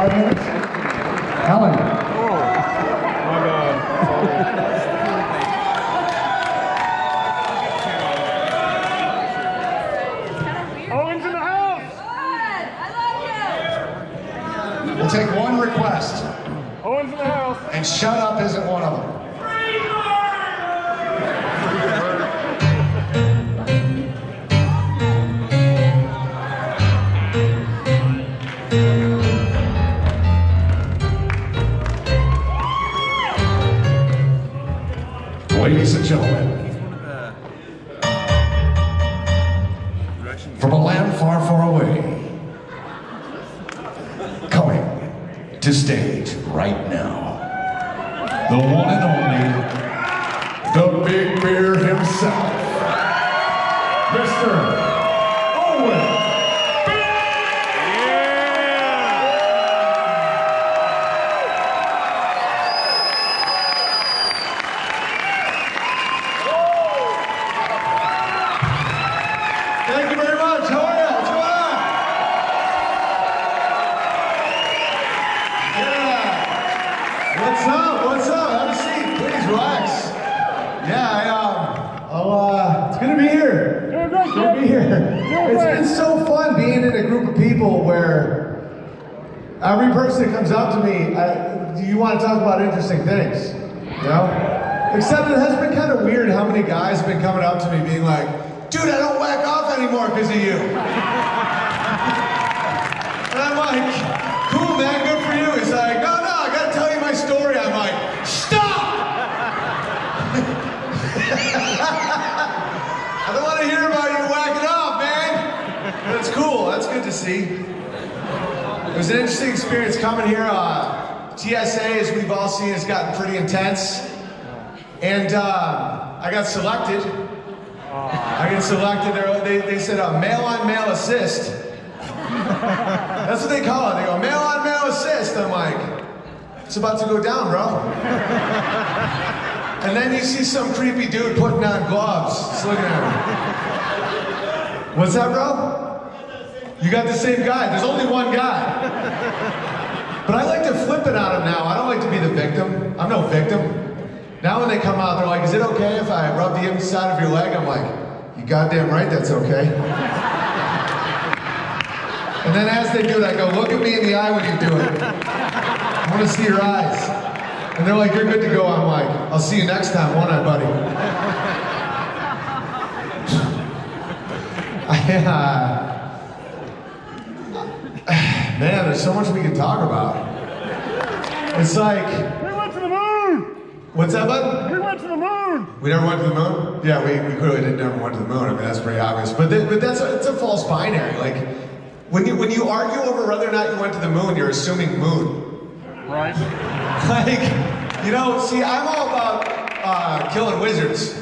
5 minutes? Ellen. Oh, my God. Owen's in the house. Owen, I love you. We'll take one request. Owen's in the house. And shut up isn't one of them. Ladies and gentlemen, from a land far, far away, coming to stage right now, the one and only, the big bear himself, Mr. Owen. Thank you very much. How are you? What's going on? Yeah. What's up? What's up? Have a seat. Please relax. Yeah, it's good to be here. It's good to be here. It's been so fun being in a group of people where every person that comes up to me, you want to talk about interesting things, you know? Except it has been kind of weird how many guys have been coming up to me being like, dude, I don't whack off anymore because of you. And I'm like, cool, man, good for you. He's like, no, I gotta tell you my story. I'm like, stop! I don't want to hear about you whacking off, man. But it's cool, that's good to see. It was an interesting experience coming here. TSA, as we've all seen, has gotten pretty intense. And I got selected. I get selected. They said male-on-male assist. That's what they call it. They go male-on-male assist. I'm like, it's about to go down, bro. And then you see some creepy dude putting on gloves. Just looking at him. What's that, bro? You got the same guy. There's only one guy. But I like to flip it on him now. I don't like to be the victim. I'm no victim. Now when they come out, they're like, is it okay if I rub the inside of your leg? I'm like, you goddamn right that's okay. And then as they do it, I go, look at me in the eye when you do it. I want to see your eyes. And they're like, you're good to go. I'm like, I'll see you next time, won't I, buddy? Man, there's so much we can talk about. It's like... We went to the moon! What's that, bud? We went to the moon! We never went to the moon? Yeah, we clearly never went to the moon. I mean, that's pretty obvious. But it's a false binary. Like, when you argue over whether or not you went to the moon, you're assuming moon. Right. Like, you know, see, I'm all about killing wizards.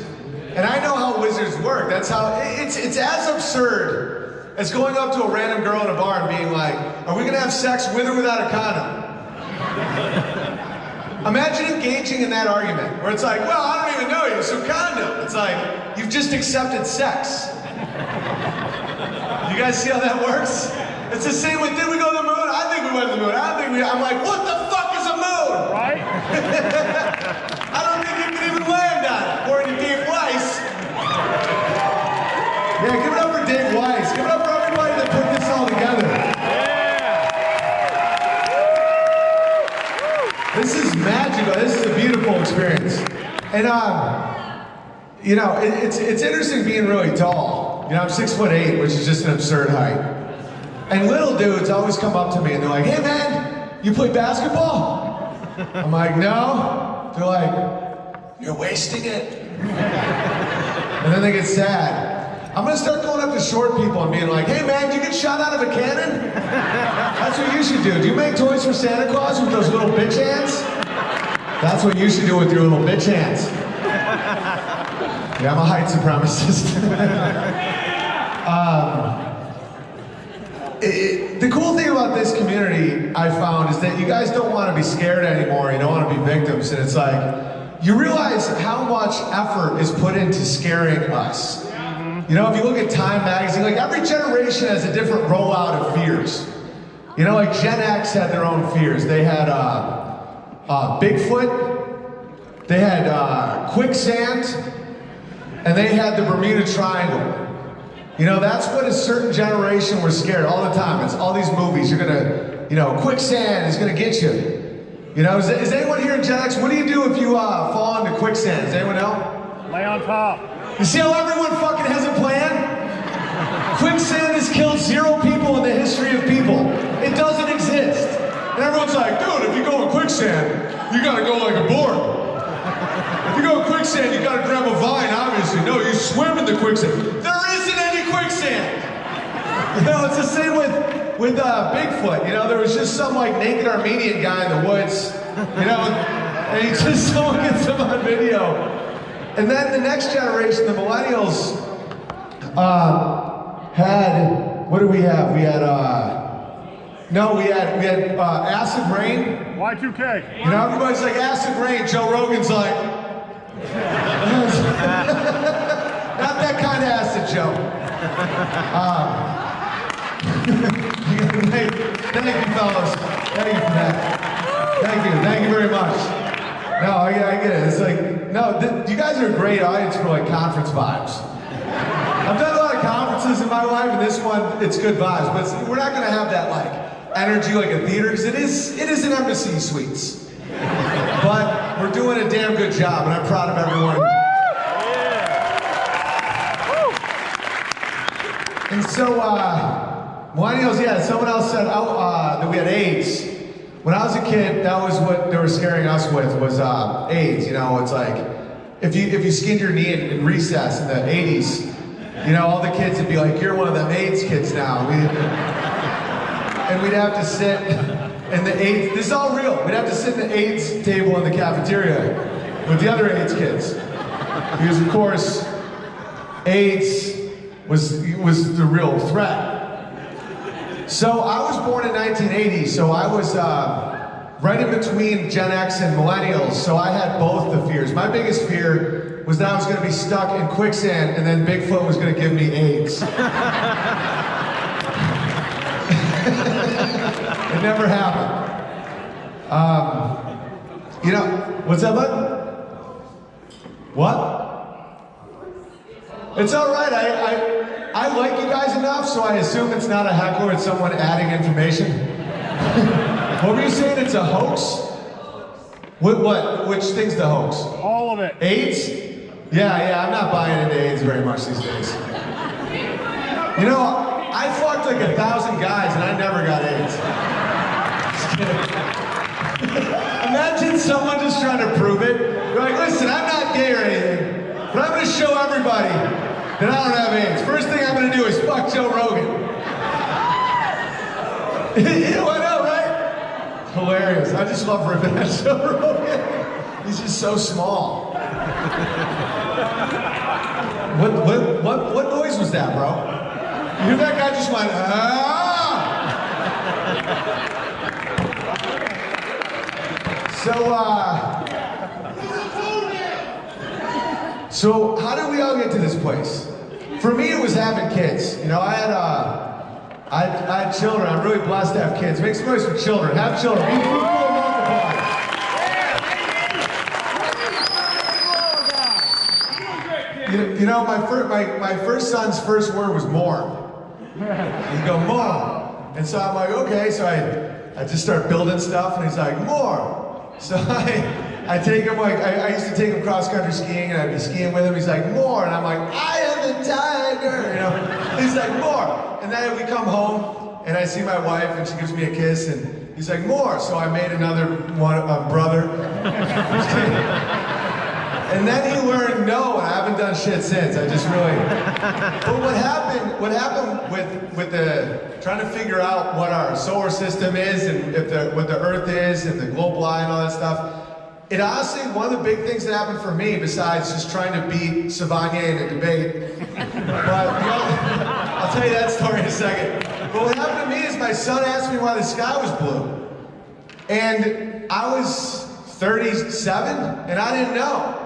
And I know how wizards work. That's how, it's as absurd as going up to a random girl in a bar and being like, are we gonna have sex with or without a condom? Imagine engaging in that argument, where it's like, well, I don't even know you, so condom. It's like, you've just accepted sex. You guys see how that works? It's the same with, did we go to the moon? I think we went to the moon. I'm like, what the fuck is a moon? Right? I don't think you can even land on it, according to Dave Weiss. Yeah, give it up for Dave Weiss. Give it up for everybody that put this all together. This is magical. This is a beautiful experience. And you know, it's interesting being really tall. You know, I'm 6'8", which is just an absurd height. And little dudes always come up to me and they're like, hey man, you play basketball? I'm like, no. They're like, you're wasting it. And then they get sad. I'm gonna start going up to short people and being like, hey man, do you get shot out of a cannon? That's what you should do. Do you make toys for Santa Claus with those little bitch hands? That's what you should do with your little bitch hands. Yeah, I'm a height supremacist. The cool thing about this community, I found, is that you guys don't want to be scared anymore. You don't want to be victims. And it's like, you realize how much effort is put into scaring us. You know, if you look at Time magazine, like every generation has a different rollout of fears. You know, like Gen X had their own fears. They had Bigfoot, they had quicksand, and they had the Bermuda Triangle. You know, that's what a certain generation was scared all the time. It's all these movies. You're gonna, you know, quicksand is gonna get you. You know, is anyone here in Gen X? What do you do if you fall into quicksand? Does anyone know? Lay on top. You see how everyone fucking has a plan? Quicksand has killed 0 people in the history of people. It doesn't exist. And everyone's like, dude, if you go in quicksand, you gotta go like a board. If you go in quicksand, you gotta grab a vine, obviously. No, you swim in the quicksand. There isn't any quicksand! You know, it's the same with Bigfoot. You know, there was just some like naked Armenian guy in the woods, you know, and someone gets him on video. And then the next generation, the millennials, had, what did we have? We had, acid rain. Y2K. You know, everybody's like, acid rain. Joe Rogan's like, not that kind of acid, Joe. Thank you, fellas. Thank you for that. Thank you very much. No, I get it. It's like, no, you guys are a great audience for like conference vibes. I've done a lot of conferences in my life, and this one, it's good vibes, but we're not gonna have that like energy like a theater, because it is an embassy suites. But we're doing a damn good job, and I'm proud of everyone. And so, millennials, yeah, someone else said that we had AIDS. When I was a kid, that was what they were scaring us with, was AIDS. You know, it's like, if you skinned your knee in recess in the 80s, you know, all the kids would be like, you're one of them AIDS kids now. And we'd have to sit in the AIDS, this is all real, we'd have to sit in the AIDS table in the cafeteria with the other AIDS kids. Because of course, AIDS was the real threat. So I was born in 1980, so I was right in between Gen X and millennials, so I had both the fears. My biggest fear was that I was going to be stuck in quicksand and then Bigfoot was going to give me AIDS. It never happened. You know, what's that, bud? What? It's all right. I like you guys enough, so I assume it's not a heckler, it's someone adding information. What were you saying? It's a hoax? What? Which thing's the hoax? All of it. AIDS? Yeah, I'm not buying into AIDS very much these days. You know, I fucked like 1,000 guys and I never got AIDS. Just kidding. Imagine someone just trying to prove it. You're like, listen, I'm not gay or anything, but I'm gonna show everybody that I don't have AIDS. First thing I'm gonna do is fuck Joe Rogan. You know, I know, right? Hilarious. I just love ripping at Joe Rogan. He's just so small. What noise was that, bro? You hear that guy just went, ah! So how did we all get to this place? For me, it was having kids. You know, I had children. I'm really blessed to have kids. Make some noise for children. Have children. Be fruitful and multiply. You know, my first son's first word was more. He'd go, more. And so I'm like, okay. So I just start building stuff, and he's like, more. So I take him, like, I used to take him cross-country skiing, and I'd be skiing with him. He's like, more. And I'm like, I am the tiger. You know, he's like, more. And then we come home, and I see my wife, and she gives me a kiss, and he's like, more. So I made another one, brother. And then he learned no, and I haven't done shit since. I just really. But what happened with the trying to figure out what our solar system is and what the Earth is and the global eye and all that stuff. It honestly, one of the big things that happened for me, besides just trying to beat Savanier in a debate, but I'll tell you that story in a second. But what happened to me is my son asked me why the sky was blue, and I was 37 and I didn't know.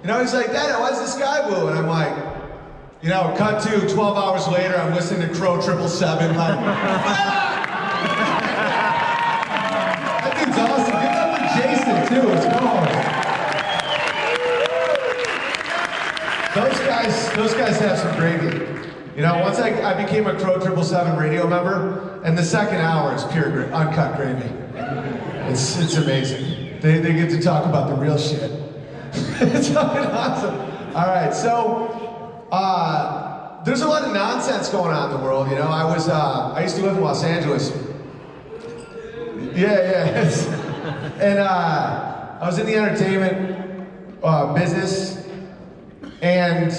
You know, he's like, Dad, why is the sky blue? And I'm like, you know, cut to 12 hours later, I'm listening to Crow 777, like, ah! too, his co-host. Those guys have some gravy. You know, once I became a Crow 777 radio member, and the second hour is pure uncut gravy. It's amazing. They get to talk about the real shit. It's fucking awesome. All right, so there's a lot of nonsense going on in the world. You know, I used to live in Los Angeles. Yeah. And I was in the entertainment business, and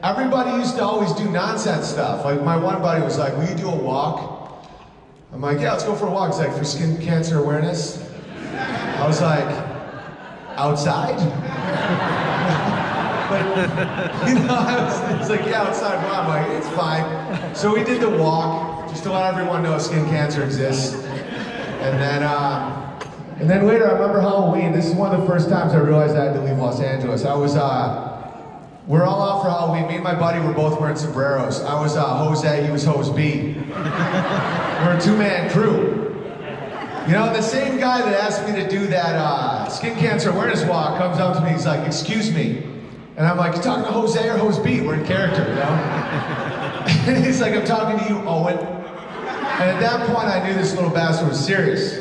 everybody used to always do nonsense stuff. Like my one buddy was like, "Will you do a walk?" I'm like, "Yeah, let's go for a walk." He's like, "For skin cancer awareness?" I was like, "Outside?" But, you know, it's like, "Yeah, outside." Well, I'm like, "It's fine." So we did the walk, just to let everyone know skin cancer exists. And then later, I remember Halloween. This is one of the first times I realized I had to leave Los Angeles. We're all out for Halloween. Me and my buddy were both wearing sombreros. I was Jose, he was Hose B. We're a two-man crew. You know, the same guy that asked me to do that skin cancer awareness walk comes up to me, he's like, "Excuse me." And I'm like, "You talking to Jose or Hose B?" We're in character, you know? And he's like, "I'm talking to you, Owen." And at that point, I knew this little bastard was serious.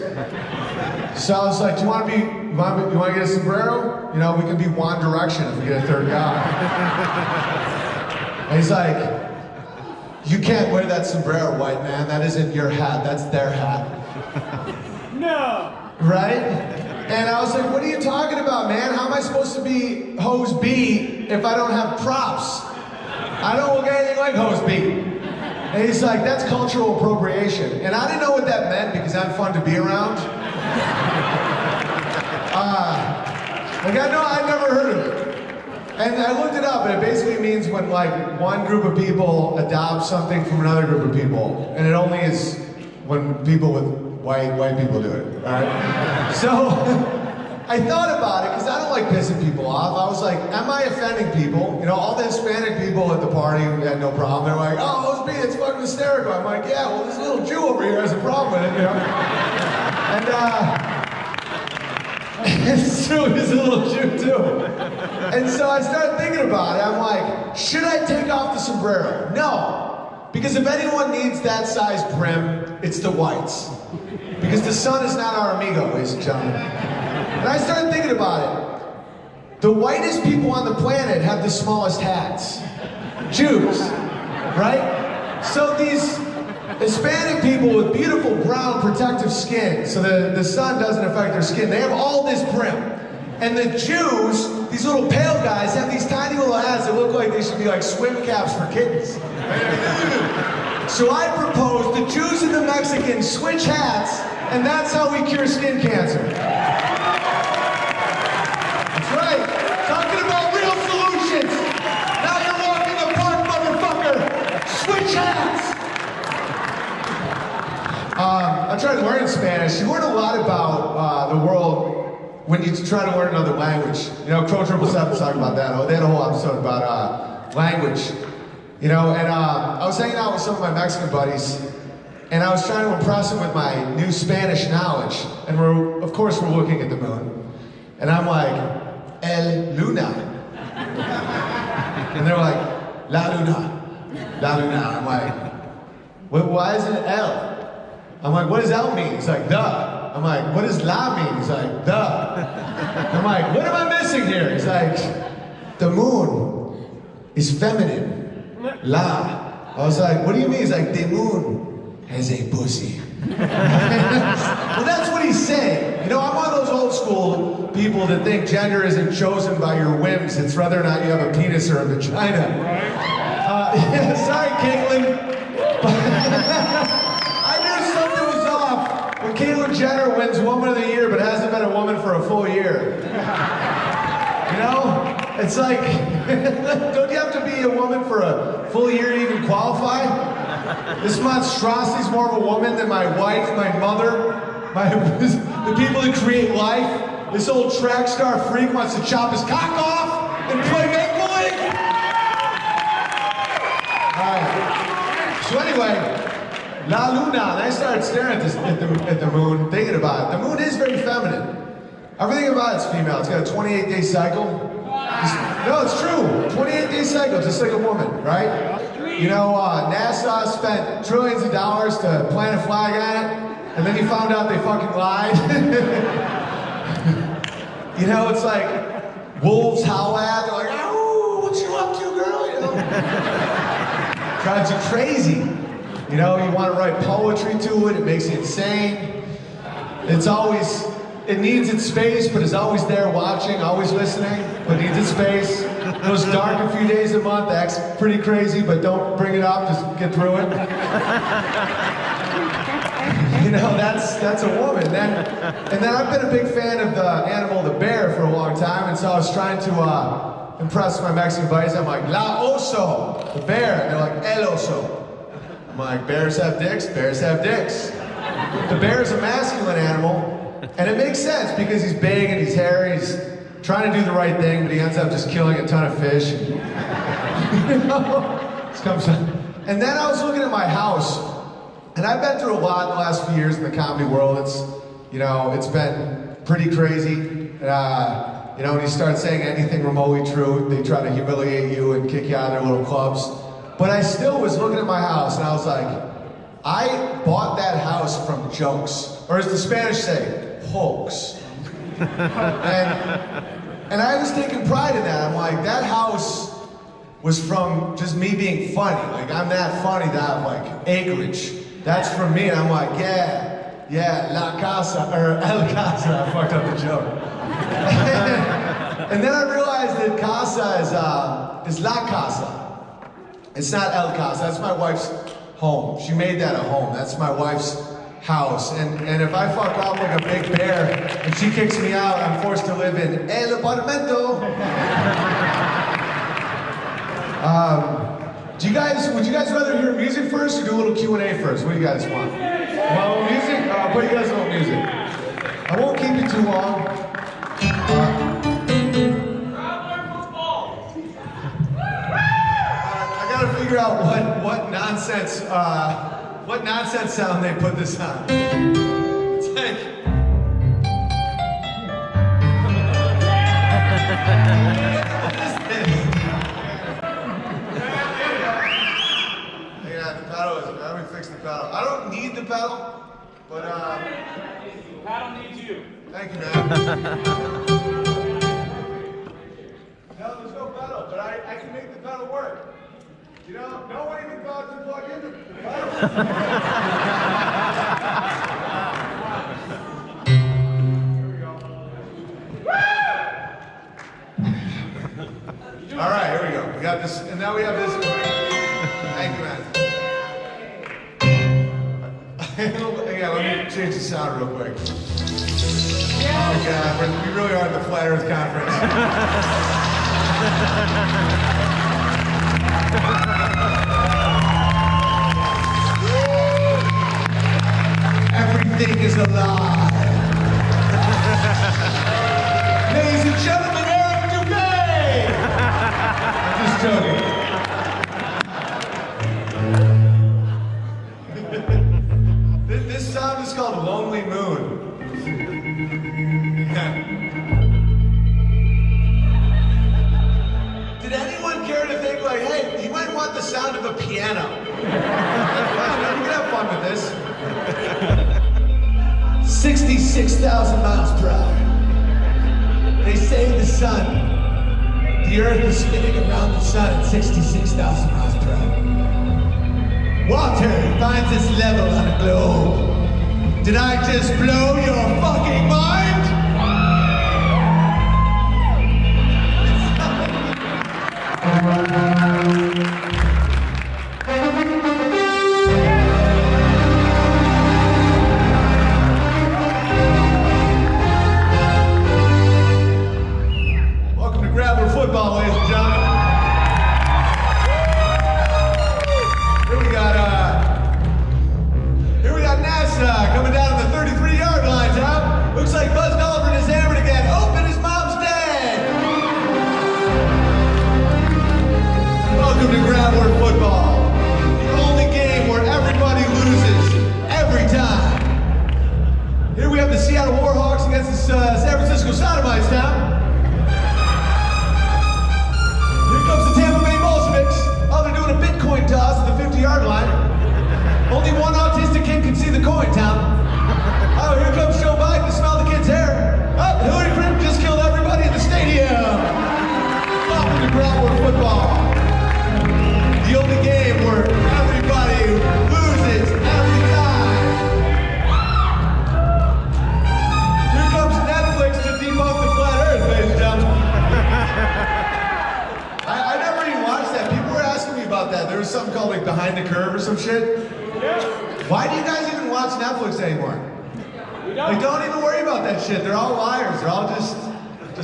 So I was like, "Do you want to get a sombrero? You know, we can be One Direction if we get a third guy." And he's like, "You can't wear that sombrero, white man. That isn't your hat, that's their hat." No! Right? And I was like, "What are you talking about, man? How am I supposed to be Hose B if I don't have props? I don't look anything like Hose B." And he's like, "That's cultural appropriation." And I didn't know what that meant because I'm fun to be around. I'd never heard of it. And I looked it up, and it basically means when like one group of people adopts something from another group of people. And it only is when people with white people do it, all right? So I thought about it, because I don't like pissing people off. I was like, am I offending people? You know, all the Hispanic people at the party had no problem. They're like, "Oh, Hose B, it's fucking hysterical." I'm like, "Yeah, well, this little Jew over here has a problem with it, you know?" And it's true, he's a little Jew too. And so I started thinking about it. I'm like, should I take off the sombrero? No. Because if anyone needs that size brim, it's the whites. Because the sun is not our amigo, ladies and gentlemen. And I started thinking about it. The whitest people on the planet have the smallest hats. Jews, right? So these Hispanic people with beautiful brown protective skin, so the sun doesn't affect their skin, they have all this brim. And the Jews, these little pale guys, have these tiny little hats that look like they should be like swim caps for kittens. So I propose the Jews and the Mexicans switch hats, and that's how we cure skin cancer. That's right. Talking about real solutions. Now you're walking the park, motherfucker. Switch hats. I tried learning Spanish. You learn a lot about the world when you try to learn another language. You know, Crow 777 talking about that. They had a whole episode about language. You know, and I was hanging out with some of my Mexican buddies, and I was trying to impress them with my new Spanish knowledge. And of course, we're looking at the moon. And I'm like, "El Luna." And they're like, "La Luna. La Luna." I'm like, "Why isn't it El?" I'm like, "What does L mean?" He's like, "The." I'm like, "What does La mean?" He's like, "The." I'm like, "What am I missing here?" He's like, "The moon is feminine. La." I was like, "What do you mean?" He's like, "The moon has a pussy." Well, that's what he's saying. You know, I'm one of those old school people that think gender isn't chosen by your whims. It's whether or not you have a penis or a vagina. Yeah, sorry, Caitlin. I knew something was off when Caitlyn Jenner wins Woman of the Year but hasn't been a woman for a full year. You know? It's like, don't you have to be a woman for a full year to even qualify? This monstrosity's more of a woman than my wife, my mother, the people that create life. This old track star freak wants to chop his cock off and play make-believe. All right. So anyway, La Luna, and I started staring at the moon, thinking about it. The moon is very feminine. Everything about it's female. It's got a 28-day cycle. No, it's true. 28-day cycle, just like a woman, right? You know, NASA spent trillions of dollars to plant a flag on it, and then you found out they fucking lied. You know, it's like wolves howl at. They're like, "Oh, what you up to, girl?" You know, drives you crazy. You know, you want to write poetry to it. It makes you insane. It's always. It needs its space, but it's always there watching, always listening, but needs its space. Those dark a few days a month, acts pretty crazy, but don't bring it up, just get through it. You know, that's a woman. And then I've been a big fan of the animal, the bear, for a long time, and so I was trying to impress my Mexican buddies. I'm like, la oso, the bear. And they're like, el oso. I'm like, bears have dicks, bears have dicks. The bear is a masculine animal. And it makes sense because he's big and he's hairy, he's trying to do the right thing, but he ends up just killing a ton of fish. You know? And then I was looking at my house, and I've been through a lot in the last few years in the comedy world. It's, you know, it's been pretty crazy. You know, when you start saying anything remotely true, they try to humiliate you and kick you out of their little clubs. But I still was looking at my house, and I was like, I bought that house from jokes, or as the Spanish say, hoax. And I was taking pride in that. I'm like, that house was from just me being funny. Like, I'm that funny that I have like acreage. That's from me. And I'm like, yeah, la casa, or el casa. I fucked up the joke. And then I realized that casa is la casa. It's not el casa. That's my wife's home. She made that a home. That's my wife's house. And if I fuck off like a big bear and she kicks me out, I'm forced to live in el apartamento. Would you guys rather hear music first or do a little Q&A first? What do you guys want? Well, music? I'll put you guys on music. I won't keep you too long. I gotta figure out what nonsense sound they put this on. It's like... Yeah, the pedal is... How do we fix the pedal? I don't need the pedal, but The paddle needs you. thank you, man. No, there's no pedal, but I can make the pedal work. You know, no one even thought to plug into the pedal. Here we go. All right, here we go. We got this, and now we have this. Thank you, man. Yeah, let me change the sound real quick. Oh, God, we really are at the Flat Earth Conference. Everything is alive. Ladies and gentlemen, Eric Dubay! I'm just joking. This sound is called Lonely Moon. Did anyone care to think like, hey, you might want the sound of a piano? You can have fun with this. 66,000 miles per hour. They say the earth is spinning around the sun at 66,000 miles per hour. Water finds its level on a globe. Did I just blow your fucking mind? Welcome to Grabbler Football, ladies and gentlemen. Here we got NASA coming down to the 33-yard line, Tom. Looks like Buzz Aldrin is hammered again. Open, his mom's dead. Welcome to Grabbler Football, the only game where everybody loses every time. Here we have the Seattle Warhawks against the San Francisco football. The only game where everybody loses every time. Here comes Netflix to debunk the flat earth, ladies and gentlemen. I never even watched that. People were asking me about that. There was something called like Behind the Curve or some shit. Why do you guys even watch Netflix anymore? Like, don't even worry about that shit. They're all liars. They're all just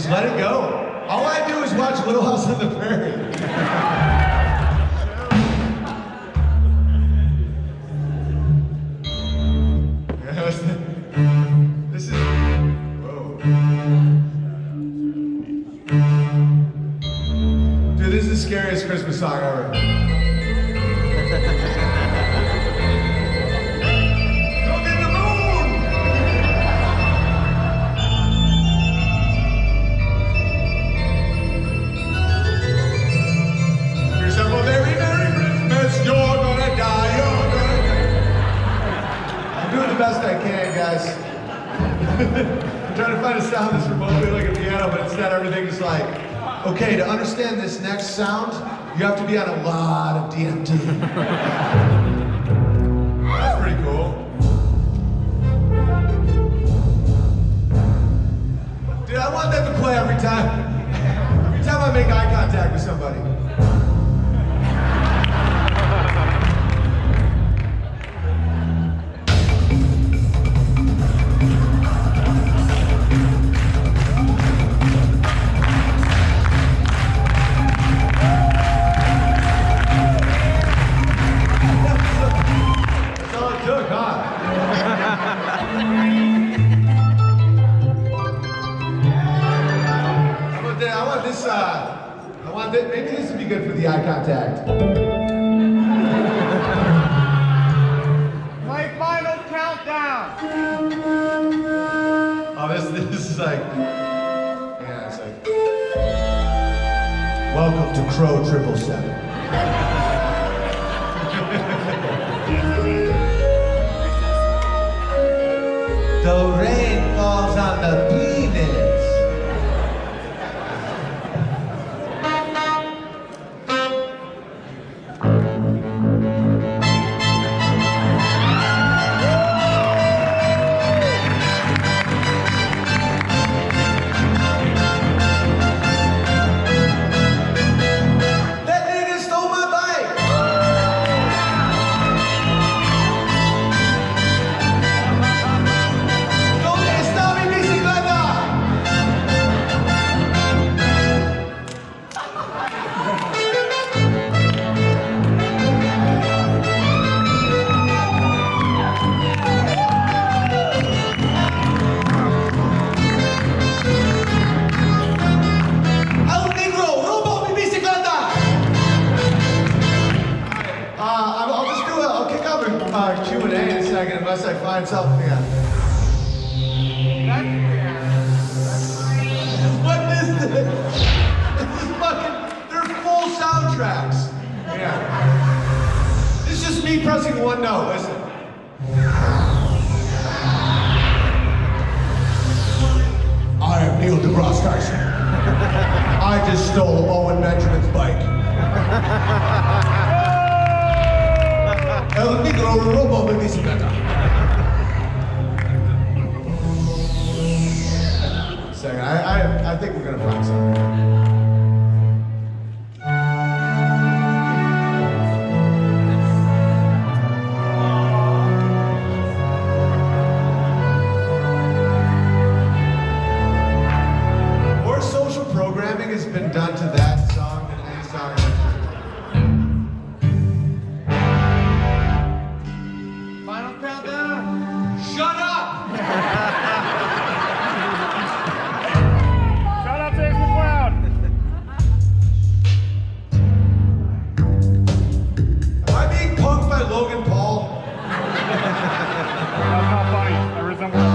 let it go. All I do is watch Little House on the Prairie. This is, whoa. Dude, this is the scariest Christmas song ever. The best I can, guys. I'm trying to find a sound that's remotely like a piano, but instead everything's like, okay, to understand this next sound, you have to be on a lot of DMT. That's pretty cool. Dude, I want that to play every time. Every time I make eye contact with somebody. Maybe this would be good for the eye contact. My final countdown. Oh, this is like, yeah, it's like, welcome to Crow 777. The rain falls on the penis. Q&A in a second unless I find something. Yeah. What is this? This is fucking, they're full soundtracks. Yeah. It's just me pressing one note, listen. I am Neil deGrasse Tyson. I just stole Owen Benjamin's bike. El micro robo mi bicicleta. Second, I think we're gonna find something. More social programming has been done to that song than any song. Shut up! Shout out to Ace McCloud. Am I being punked by Logan Paul? That's not funny. I resemble him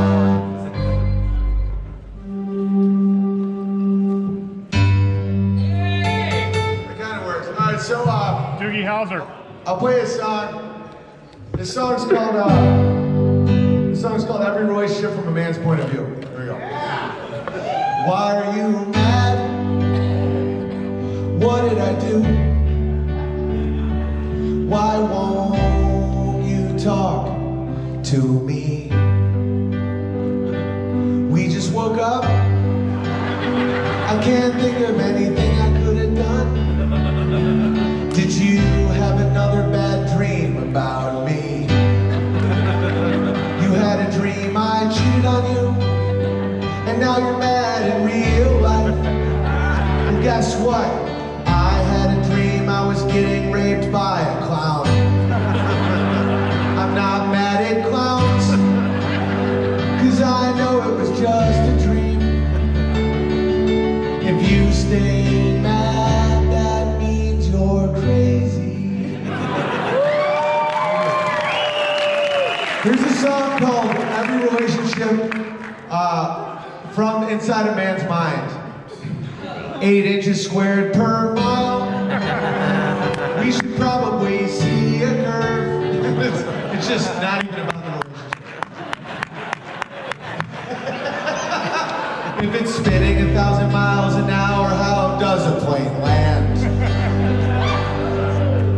It kind of works. All right, so Doogie Howser. I'll play a song. This song's called Every Relationship from a Man's Point of View. Here we go. Why are you mad? what did I do? Why won't you talk to me? We just woke up. I can't think of anything I could have done. Did you have another bad dream about me? You had a dream I cheated on you, and now you're mad in real life. And guess what? I had a dream I was getting raped by a clown. I'm not mad at clowns, 'cause I know it was just a dream. If you stay mad, that means you're crazy. Here's a song called Every Relationship from Inside a Man's Mind. 8 inches squared per mile. We should probably see a curve. It's just not even about the relationship. If it's spinning 1,000 miles an hour, how does a plane land?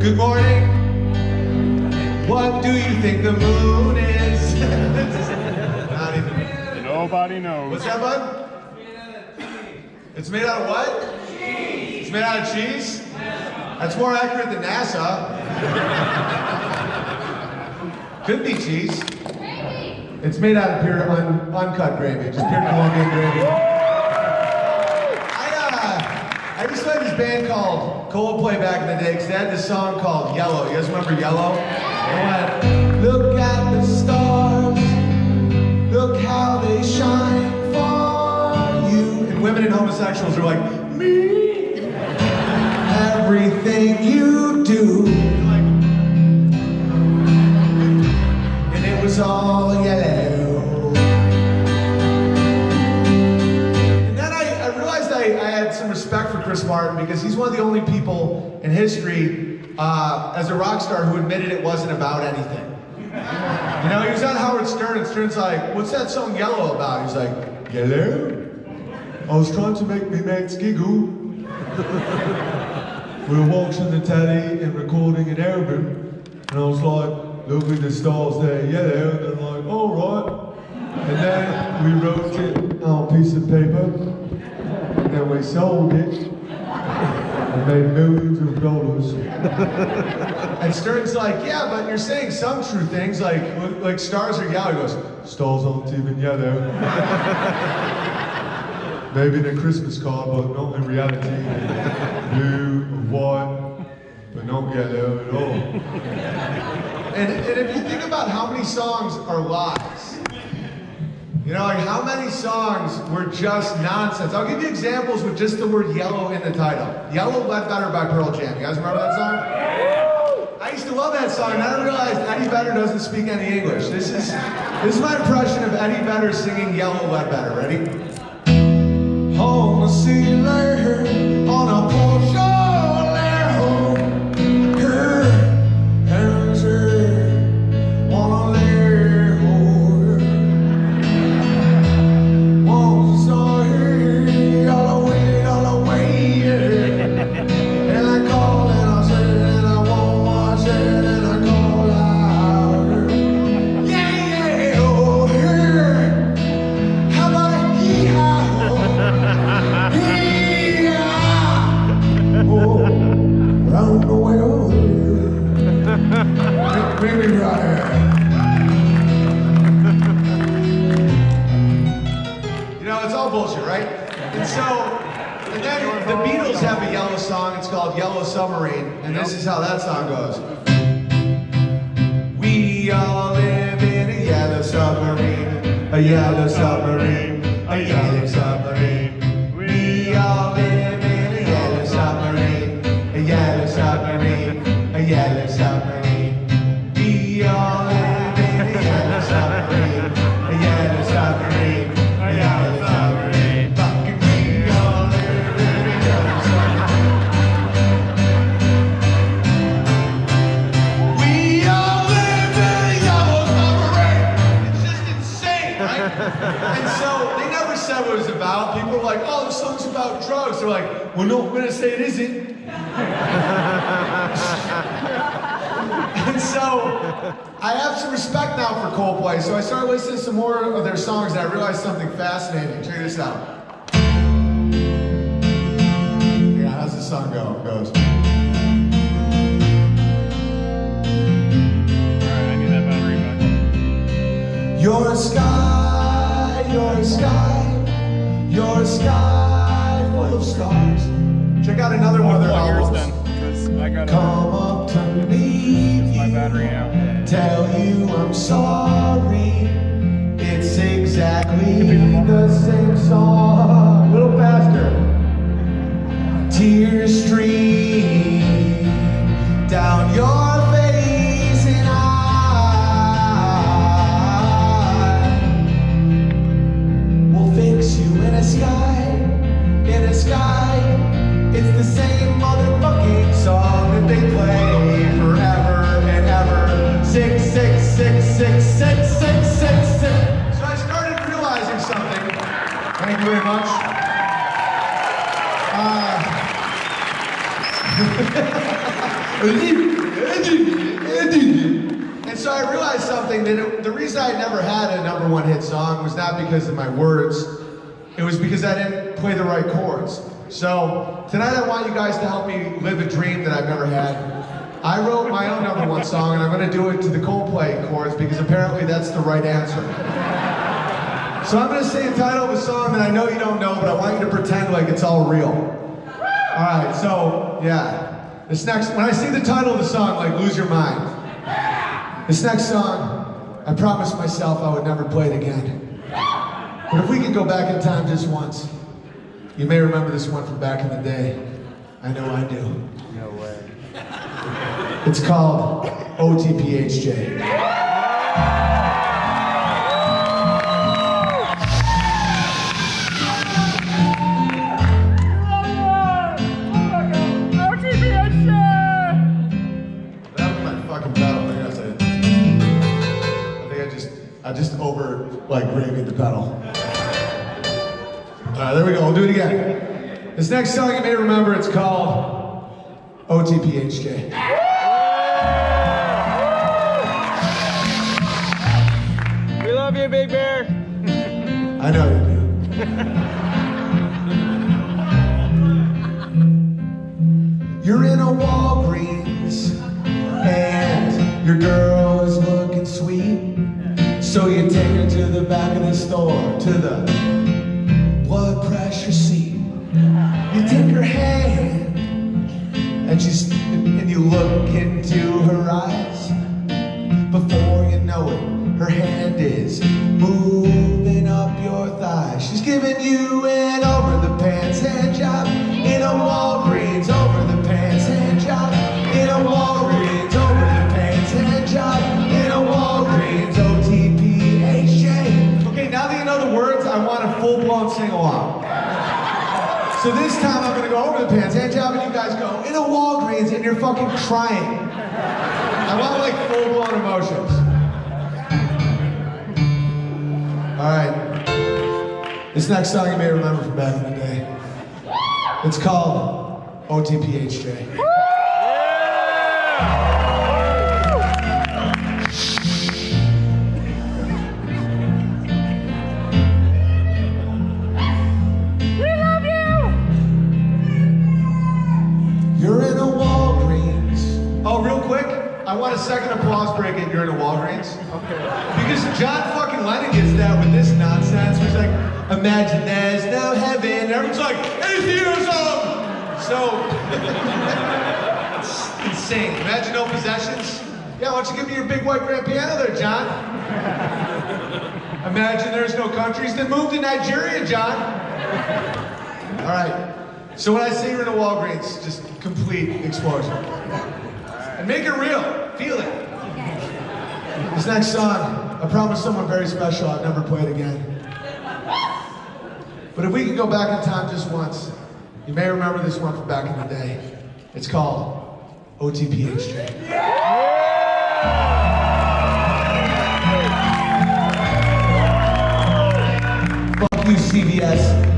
Good morning. What do you think the moon is? Not even. Nobody knows. What's that, bud? It's made out of what? Cheese. It's made out of cheese? That's more accurate than NASA. Could be cheese. It's made out of pure uncut gravy, just pure Colombian gravy. I used to have this band called Coldplay back in the day, because they had this song called Yellow. You guys remember Yellow? They went, look at the stars, look how they shine for you. And women and homosexuals are like, me. Everything you do. And it was all yellow. And then I realized I had some respect for Chris Martin, because he's one of the only people in history as a rock star who admitted it wasn't about anything. You know, he was on Howard Stern, and Stern's like, what's that song Yellow about? He's like, yellow? I was trying to make me mates giggle. We were watching the telly and recording an album, and I was like, look at the stars there, yellow, and they're like, all right. And then we wrote it on a piece of paper, and then we sold it, and made millions of dollars. And Stern's like, yeah, but you're saying some true things, like stars are yellow. He goes, stars aren't even yellow. Maybe in a Christmas card, but not in reality. Blue, white, but not yellow at all. And if you think about how many songs are lies, you know, like how many songs were just nonsense. I'll give you examples with just the word yellow in the title. Yellow Ledbetter by Pearl Jam. You guys remember that song? I used to love that song, and I realized Eddie Vedder doesn't speak any English. This is my impression of Eddie Vedder singing Yellow Ledbetter. Ready? On a sailor, on a Porsche, her, and her, on a layer, once I saw her, all the way, and I called and I said, and I won't watch it, and I called out, yeah, oh, her, how about a hee-haw? Round the world, bring me right. You know, it's all bullshit, right? And then the Beatles have a yellow song. It's called Yellow Submarine, and this is how that song goes. We all live in a yellow submarine, a yellow submarine, a yellow submarine. We all live in a yellow submarine, a yellow submarine, a yellow submarine. We all live in a yellow submarine, a yellow submarine, a yellow submarine. Fucking we all live in a yellow submarine. We all live in a yellow submarine. It's just insane, right? And so they never said what it was about. People were like, oh, the song's about drugs. They're like, well, no, we're gonna say it isn't. And so, I have some respect now for Coldplay, so I started listening to some more of their songs and I realized something fascinating. Check this out. Yeah, how's this song go? It goes. Alright, I need that battery back. You're a sky, you're a sky, you're a sky full of stars. Check out another one of their albums. Then, 'cause I gotta Come up to meet my you, battery out. tell you I'm sorry. It's exactly the same song. A little faster. Tears stream down your face and I will fix you in a sky, in a sky. It's the same motherfucking song that they play forever and ever. 6, 6, 6, 6, 6, 6, 6, 6. So I started realizing something. Thank you very much. And so I realized something, that the reason I never had a #1 hit song was not because of my words, it was because I didn't play the right chords. So tonight I want you guys to help me live a dream that I've never had. I wrote my own #1 song and I'm gonna do it to the Coldplay chords because apparently that's the right answer. So I'm gonna say the title of a song that I know you don't know, but I want you to pretend like it's all real. All right, so yeah. This next, when I see the title of the song, like lose your mind. This next song, I promised myself I would never play it again. But if we could go back in time just once, you may remember this one from back in the day. I know I do. No way. It's called OTPHJ. I just over gravy the pedal. All right, there we go. We'll do it again. This next song you may remember, it's called OTPHJ. We love you, Big Bear. I know you do. You're in a Walgreens and your girl is looking sweet. So you take her to the back of the store, to the blood pressure seat. You take her hand and you look into her eyes. Before you know it, her hand is moving up your thigh. She's giving you an over-the-pants hand job in a Walgreens, over-the-pants hand job in a Walgreens, over-the-pants hand job in a Walgreens, OTPHJ. Okay, now that you know the words, I want a full-blown sing-along. So this time I'm gonna go over the pants hand job and you guys go in a Walgreens and you're fucking crying. I want like full-blown emotions. All right. This next song you may remember from back in the day. It's called OTPHJ. You're in a Walgreens. Oh, real quick, I want a second applause break if you're in a Walgreens. Okay. Because John fucking Lennon gets that with this nonsense. He's like, imagine there's no heaven. And everyone's like, atheism! So, it's insane. Imagine no possessions. Yeah, why don't you give me your big white grand piano there, John? Imagine there's no countries, then move to Nigeria, John. All right. So when I say you're in a Walgreens, just complete explosion. And make it real. Feel it. This next song, I promised someone very special I'd never play it again. But if we could go back in time just once, you may remember this one from back in the day. It's called OTPHJ. Fuck you, CVS.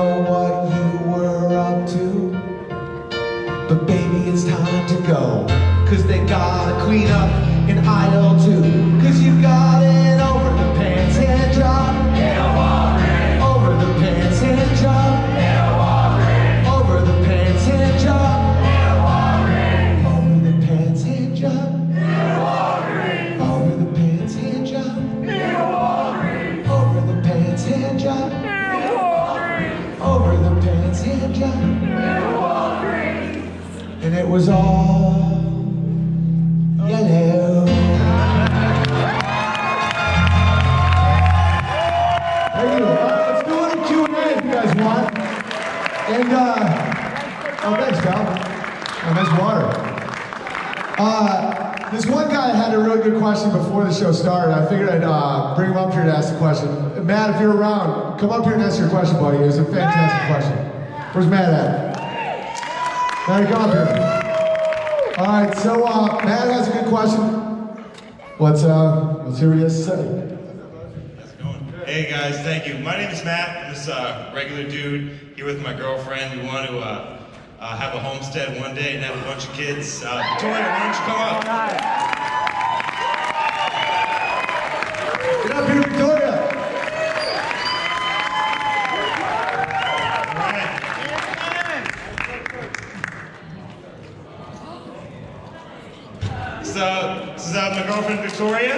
know what you were up to, but baby, it's time to go. Cause they gotta clean up in aisle 2. Cause you got it over the pants and drop. Over the pants and drop. Over the pants and drop. Over the pants and drop. Over the pants and drop. Over the pants and drop. Over the pants and drop. And it was all yellow. Thank you. Let's do a little Q&A if you guys want. And, oh, thanks, pal. Oh, nice water. This one guy had a really good question before the show started. I figured I'd bring him up here to ask the question. Matt, if you're around, come up here and ask your question, buddy. It was a fantastic question. Where's Matt at? Matt, come up here. All right, so Matt has a good question. Let's hear what he has to say. Hey guys, thank you. My name is Matt. I'm this regular dude here with my girlfriend. We want to have a homestead one day and have a bunch of kids. Victoria, why don't you come up? Get up here, Victoria. All right. So, this is my girlfriend Victoria.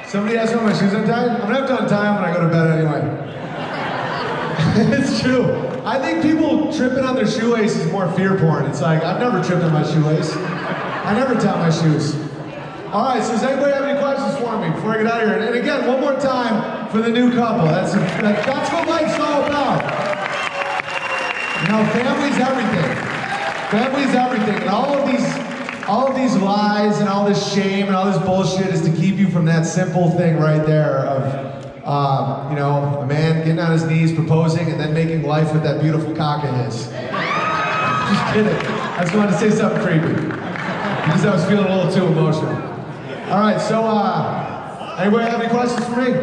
Somebody asked me when my shoes untied? I'm gonna have to untie them when I go to bed anyway. It's true. I think people tripping on their shoelace is more fear porn. It's like, I've never tripped on my shoelace. I never tie my shoes. All right, so does anybody have any questions for me before I get out of here? And again, one more time for the new couple. That's what life's all about. You know, family's everything. Family's everything. And all of these lies and all this shame and all this bullshit is to keep you from that simple thing right there of, you know, a man getting on his knees, proposing, and then making life with that beautiful cock of his. Just kidding. I just wanted to say something creepy because I was feeling a little too emotional. All right, so anybody have any questions for me?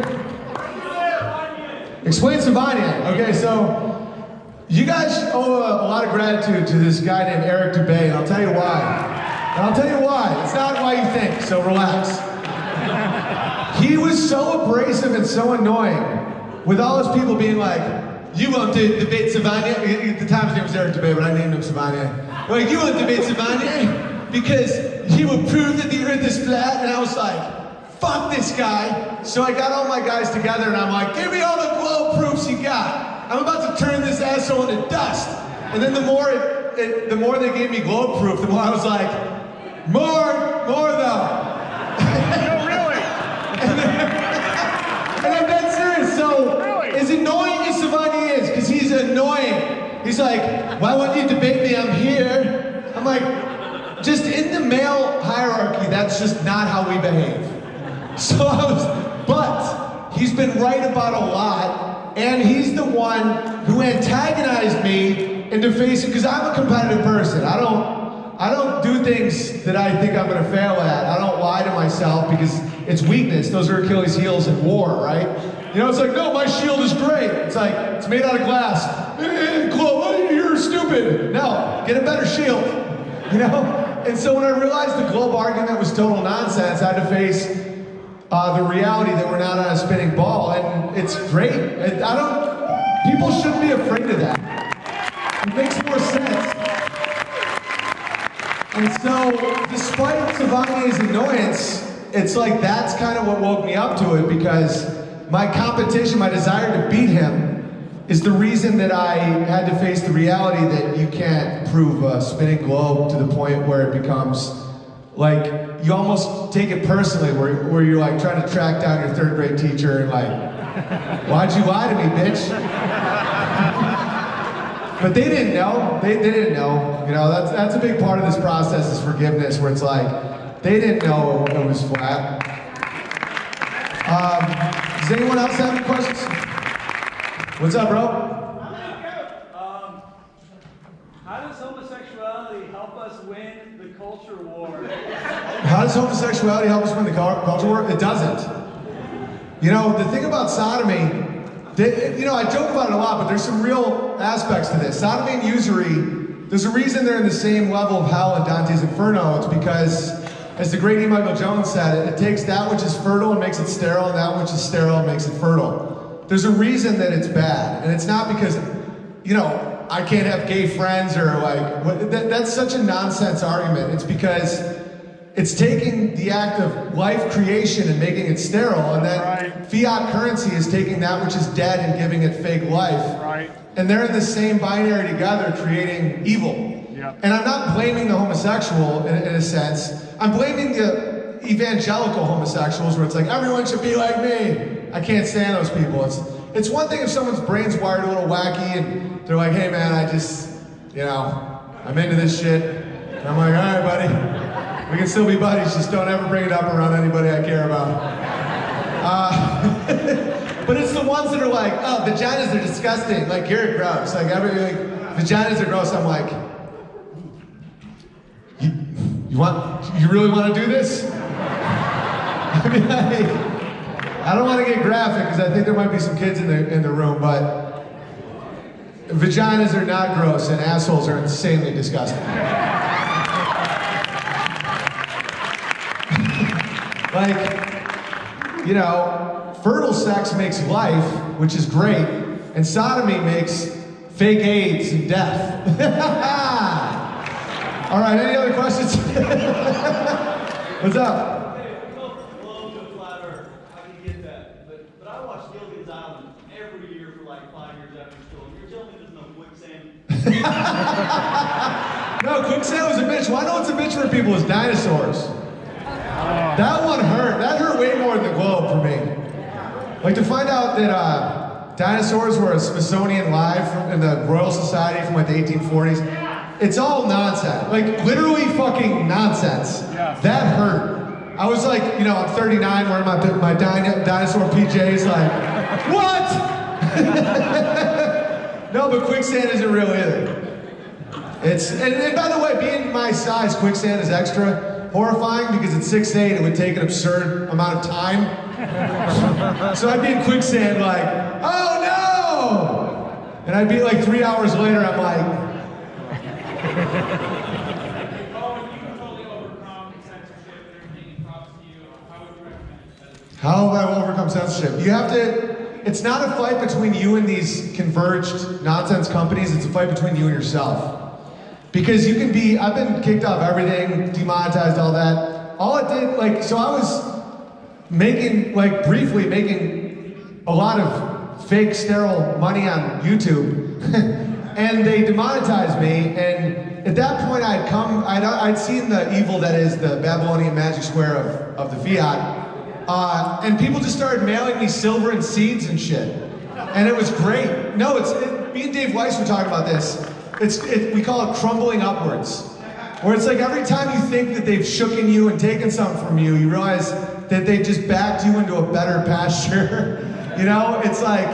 Explain Savania. Okay, so you guys owe a lot of gratitude to this guy named Eric Dubay, and I'll tell you why. And I'll tell you why. It's not why you think, so relax. He was so abrasive and so annoying with all his people being like, you won't debate Savania. At the time his name was Eric Dubay, but I named him Savania. Like, you won't debate Savania because he will prove that the earth is flat. And I was like, fuck this guy. So I got all my guys together and I'm like, give me all the globe proofs you got. I'm about to turn this asshole into dust. And then the more they gave me globe proof, the more I was like, more though. No, really? And I'm dead serious. So, Really? as annoying as Savani is, because he's annoying, he's like, why won't you debate me? I'm here. I'm like, just in the male hierarchy, that's just not how we behave. So but he's been right about a lot, and he's the one who antagonized me into facing, because I'm a competitive person. I don't do things that I think I'm gonna fail at. I don't lie to myself because it's weakness. Those are Achilles' heels in war, right? You know, it's like, no, my shield is great. It's like, it's made out of glass. Globe, you're stupid. No, get a better shield, you know? And so when I realized the globe argument was total nonsense, I had to face the reality that we're not on a spinning ball, and it's great. People shouldn't be afraid of that. It makes more sense. And so, despite Savani's annoyance, it's like that's kind of what woke me up to it, because my competition, my desire to beat him, is the reason that I had to face the reality that you can't prove a spinning globe to the point where it becomes like, you almost take it personally, where you're like trying to track down your third grade teacher and like, why'd you lie to me, bitch? But they didn't know. They didn't know. You know, that's a big part of this process is forgiveness, where it's like, they didn't know it was flat. Does anyone else have any questions? What's up, bro? How does homosexuality help us win the culture war? How does homosexuality help us win the culture war? It doesn't. You know, the thing about sodomy, you know, I joke about it a lot, but there's some real aspects to this. Sodomy and usury, there's a reason they're in the same level of hell in Dante's Inferno. It's because, as the great E. Michael Jones said, it takes that which is fertile and makes it sterile, and that which is sterile and makes it fertile. There's a reason that it's bad, and it's not because, you know, I can't have gay friends or like, that's such a nonsense argument. It's because it's taking the act of life creation and making it sterile, and then fiat currency is taking that which is dead and giving it fake life. Right. And they're in the same binary together, creating evil. Yep. And I'm not blaming the homosexual in a sense. I'm blaming the evangelical homosexuals, where it's like, everyone should be like me. I can't stand those people. It's one thing if someone's brain's wired a little wacky and they're like, hey man, I just, you know, I'm into this shit. And I'm like, all right, buddy. We can still be buddies, just don't ever bring it up around anybody I care about. But it's the ones that are like, oh, vaginas are disgusting, like you're gross. Like, vaginas are gross. I'm like, you really want to do this? I mean, I don't want to get graphic because I think there might be some kids in the room, but vaginas are not gross and assholes are insanely disgusting. Like, you know, fertile sex makes life, which is great, and sodomy makes fake AIDS and death. All right, any other questions? What's up? No, quicksand was a bitch. Well, I know it's a bitch for people is dinosaurs. That one hurt. That hurt way more than the globe for me. Like to find out that dinosaurs were a Smithsonian live in the Royal Society from like the 1840s. It's all nonsense. Like literally fucking nonsense. Yeah. That hurt. I was like, you know, I'm 39 wearing my dinosaur PJs. Like, what? No, but quicksand isn't real either. And by the way, being my size, quicksand is extra horrifying because at 6'8", it would take an absurd amount of time. So I'd be in quicksand like, oh no! And I'd be like 3 hours later, I'm like... Owen, you can totally overcome censorship and everything it costs you. How would you recommend it? How will I overcome censorship? You have to... It's not a fight between you and these converged nonsense companies, it's a fight between you and yourself. Because you can be, I've been kicked off everything, demonetized, all that. All it did, like, so I was briefly making a lot of fake, sterile money on YouTube. And they demonetized me, and at that point I'd seen the evil that is the Babylonian magic square of the fiat. And people just started mailing me silver and seeds and shit. And it was great. No, me and Dave Weiss were talking about this. We call it crumbling upwards. Where it's like every time you think that they've shooken you and taken something from you, you realize that they've just backed you into a better pasture. You know, it's like,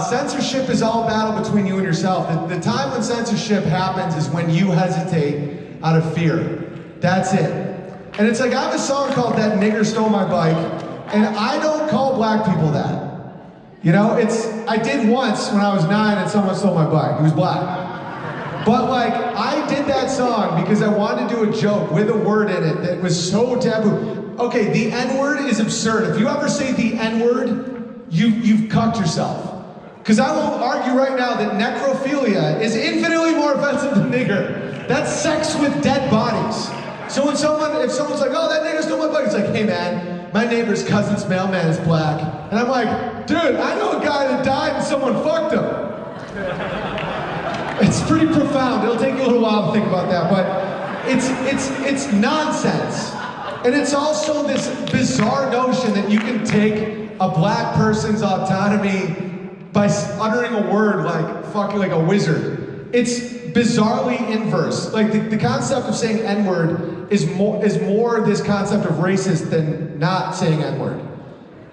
censorship is all a battle between you and yourself. The time when censorship happens is when you hesitate out of fear. That's it. And it's like, I have a song called That Nigger Stole My Bike, and I don't call black people that. You know, I did once when I was 9 and someone stole my bike. He was black. But like, I did that song because I wanted to do a joke with a word in it that was so taboo. Okay, the N-word is absurd. If you ever say the N-word, you've cucked yourself. Because I will argue right now that necrophilia is infinitely more offensive than nigger. That's sex with dead bodies. So if someone's like, oh, that nigger stole my bike, it's like, hey man, my neighbor's cousin's mailman is black. And I'm like, dude, I know a guy that died and someone fucked him. It's pretty profound. It'll take you a little while to think about that, but it's nonsense. And it's also this bizarre notion that you can take a black person's autonomy by uttering a word like fucking like a wizard. It's bizarrely inverse. Like the concept of saying N-word is more this concept of racist than not saying N-word.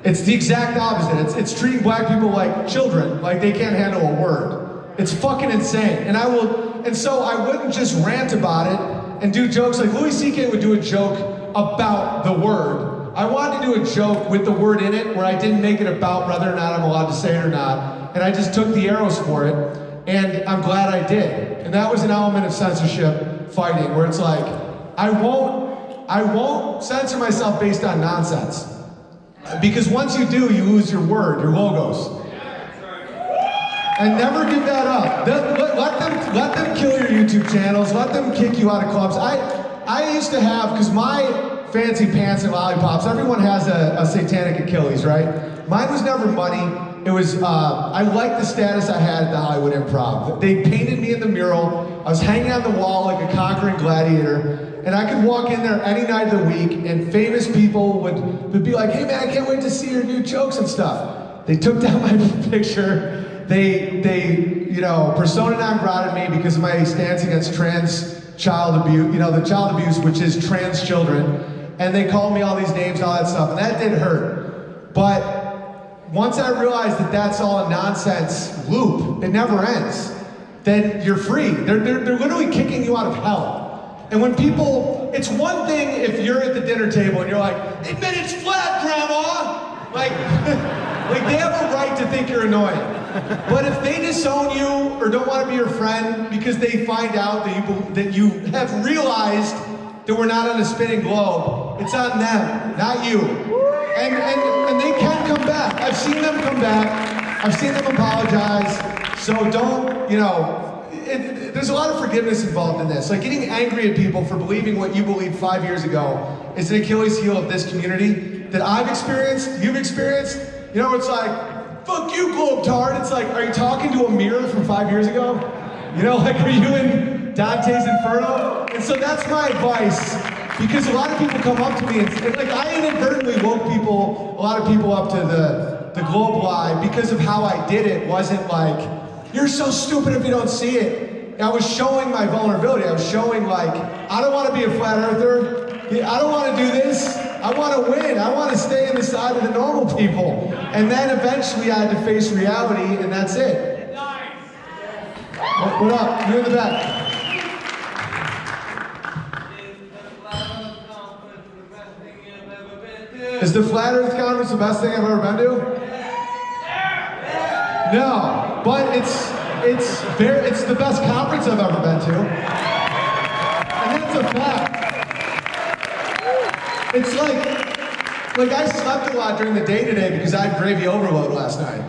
It's the exact opposite. It's treating black people like children, like they can't handle a word. It's fucking insane. And so I wouldn't just rant about it and do jokes like Louis C.K. would do a joke about the word. I wanted to do a joke with the word in it where I didn't make it about whether or not I'm allowed to say it or not, and I just took the arrows for it, and I'm glad I did. And that was an element of censorship fighting, where it's like, I won't censor myself based on nonsense. Because once you do, you lose your word, your logos. And never give that up. Let them kill your YouTube channels, let them kick you out of clubs. I used to have, because my fancy pants and lollipops, everyone has a satanic Achilles, right? Mine was never money. It was, I liked the status I had at the Hollywood Improv. They painted me in the mural. I was hanging on the wall like a conquering gladiator. And I could walk in there any night of the week, and famous people would be like, hey man, I can't wait to see your new jokes and stuff. They took down my picture. They persona non grata me because of my stance against trans child abuse, the child abuse, which is trans children. And they called me all these names and all that stuff, and that did hurt. But once I realized that that's all a nonsense loop, it never ends, then you're free. They're literally kicking you out of hell. And when people, it's one thing if you're at the dinner table and you're like, admit it's flat, Grandma! Like they have a right to think you're annoying. But if they disown you or don't want to be your friend because they find out that you have realized that we're not on a spinning globe, it's on them, not you. And they can come back. I've seen them come back. I've seen them apologize. So don't, there's a lot of forgiveness involved in this. Like getting angry at people for believing what you believed 5 years ago is an Achilles heel of this community that I've experienced, you've experienced. It's like, fuck you, globetard. It's like, are you talking to a mirror from 5 years ago? Are you in Dante's Inferno? And so that's my advice, because a lot of people come up to me and like I inadvertently woke a lot of people up to the globe lie because of how I did it. Wasn't like, you're so stupid if you don't see it. I was showing my vulnerability. I was showing like, I don't want to be a flat earther. I don't want to do this. I want to win. I want to stay on the side of the normal people. And then eventually I had to face reality, and that's it. What up? You in the back. Is the Flat Earth Conference the best thing I've ever been to? No, but it's the best conference I've ever been to. And that's a fact. It's like I slept a lot during the day today because I had gravy overload last night.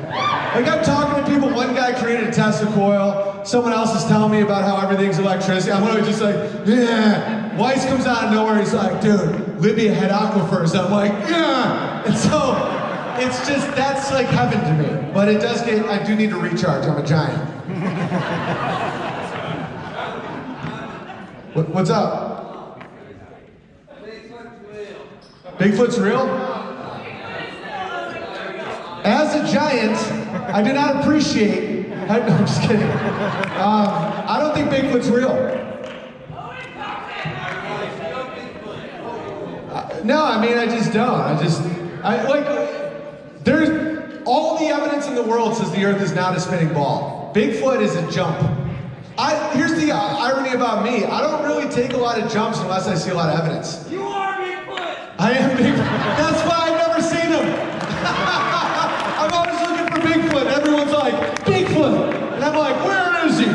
Like I'm talking to people, one guy created a Tesla coil, someone else is telling me about how everything's electricity. I'm literally just like, yeah. Weiss comes out of nowhere, he's like, dude, Libya had aquifers. I'm like, yeah. And so, it's just, that's like heaven to me. But I do need to recharge, I'm a giant. What's up? Bigfoot's real? As a giant, I do not appreciate, I'm just kidding. I don't think Bigfoot's real. No, I mean, I just don't. There's all the evidence in the world says the earth is not a spinning ball. Bigfoot is a jump. Here's the irony about me. I don't really take a lot of jumps unless I see a lot of evidence. You are Bigfoot! I am Bigfoot. That's why I've never seen him. I'm always looking for Bigfoot. Everyone's like, Bigfoot! And I'm like, where is he?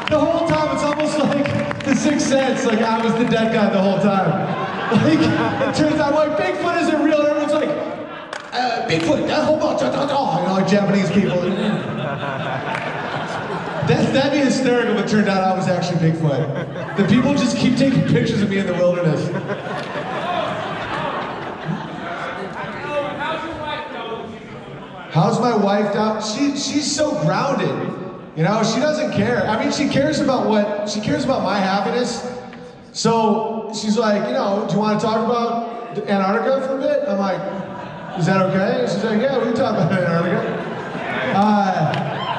The whole time, it's almost like The Sixth Sense, like I was the dead guy the whole time. Like, it turns out, like, Bigfoot isn't real, and everyone's like, Bigfoot, like Japanese people. That'd be hysterical if it turned out I was actually Bigfoot. The people just keep taking pictures of me in the wilderness. How's my wife down? She's so grounded. You know, she doesn't care. I mean, she cares about my happiness. So she's like, you know, do you want to talk about Antarctica for a bit? I'm like, is that okay? She's like, yeah, we can talk about Antarctica.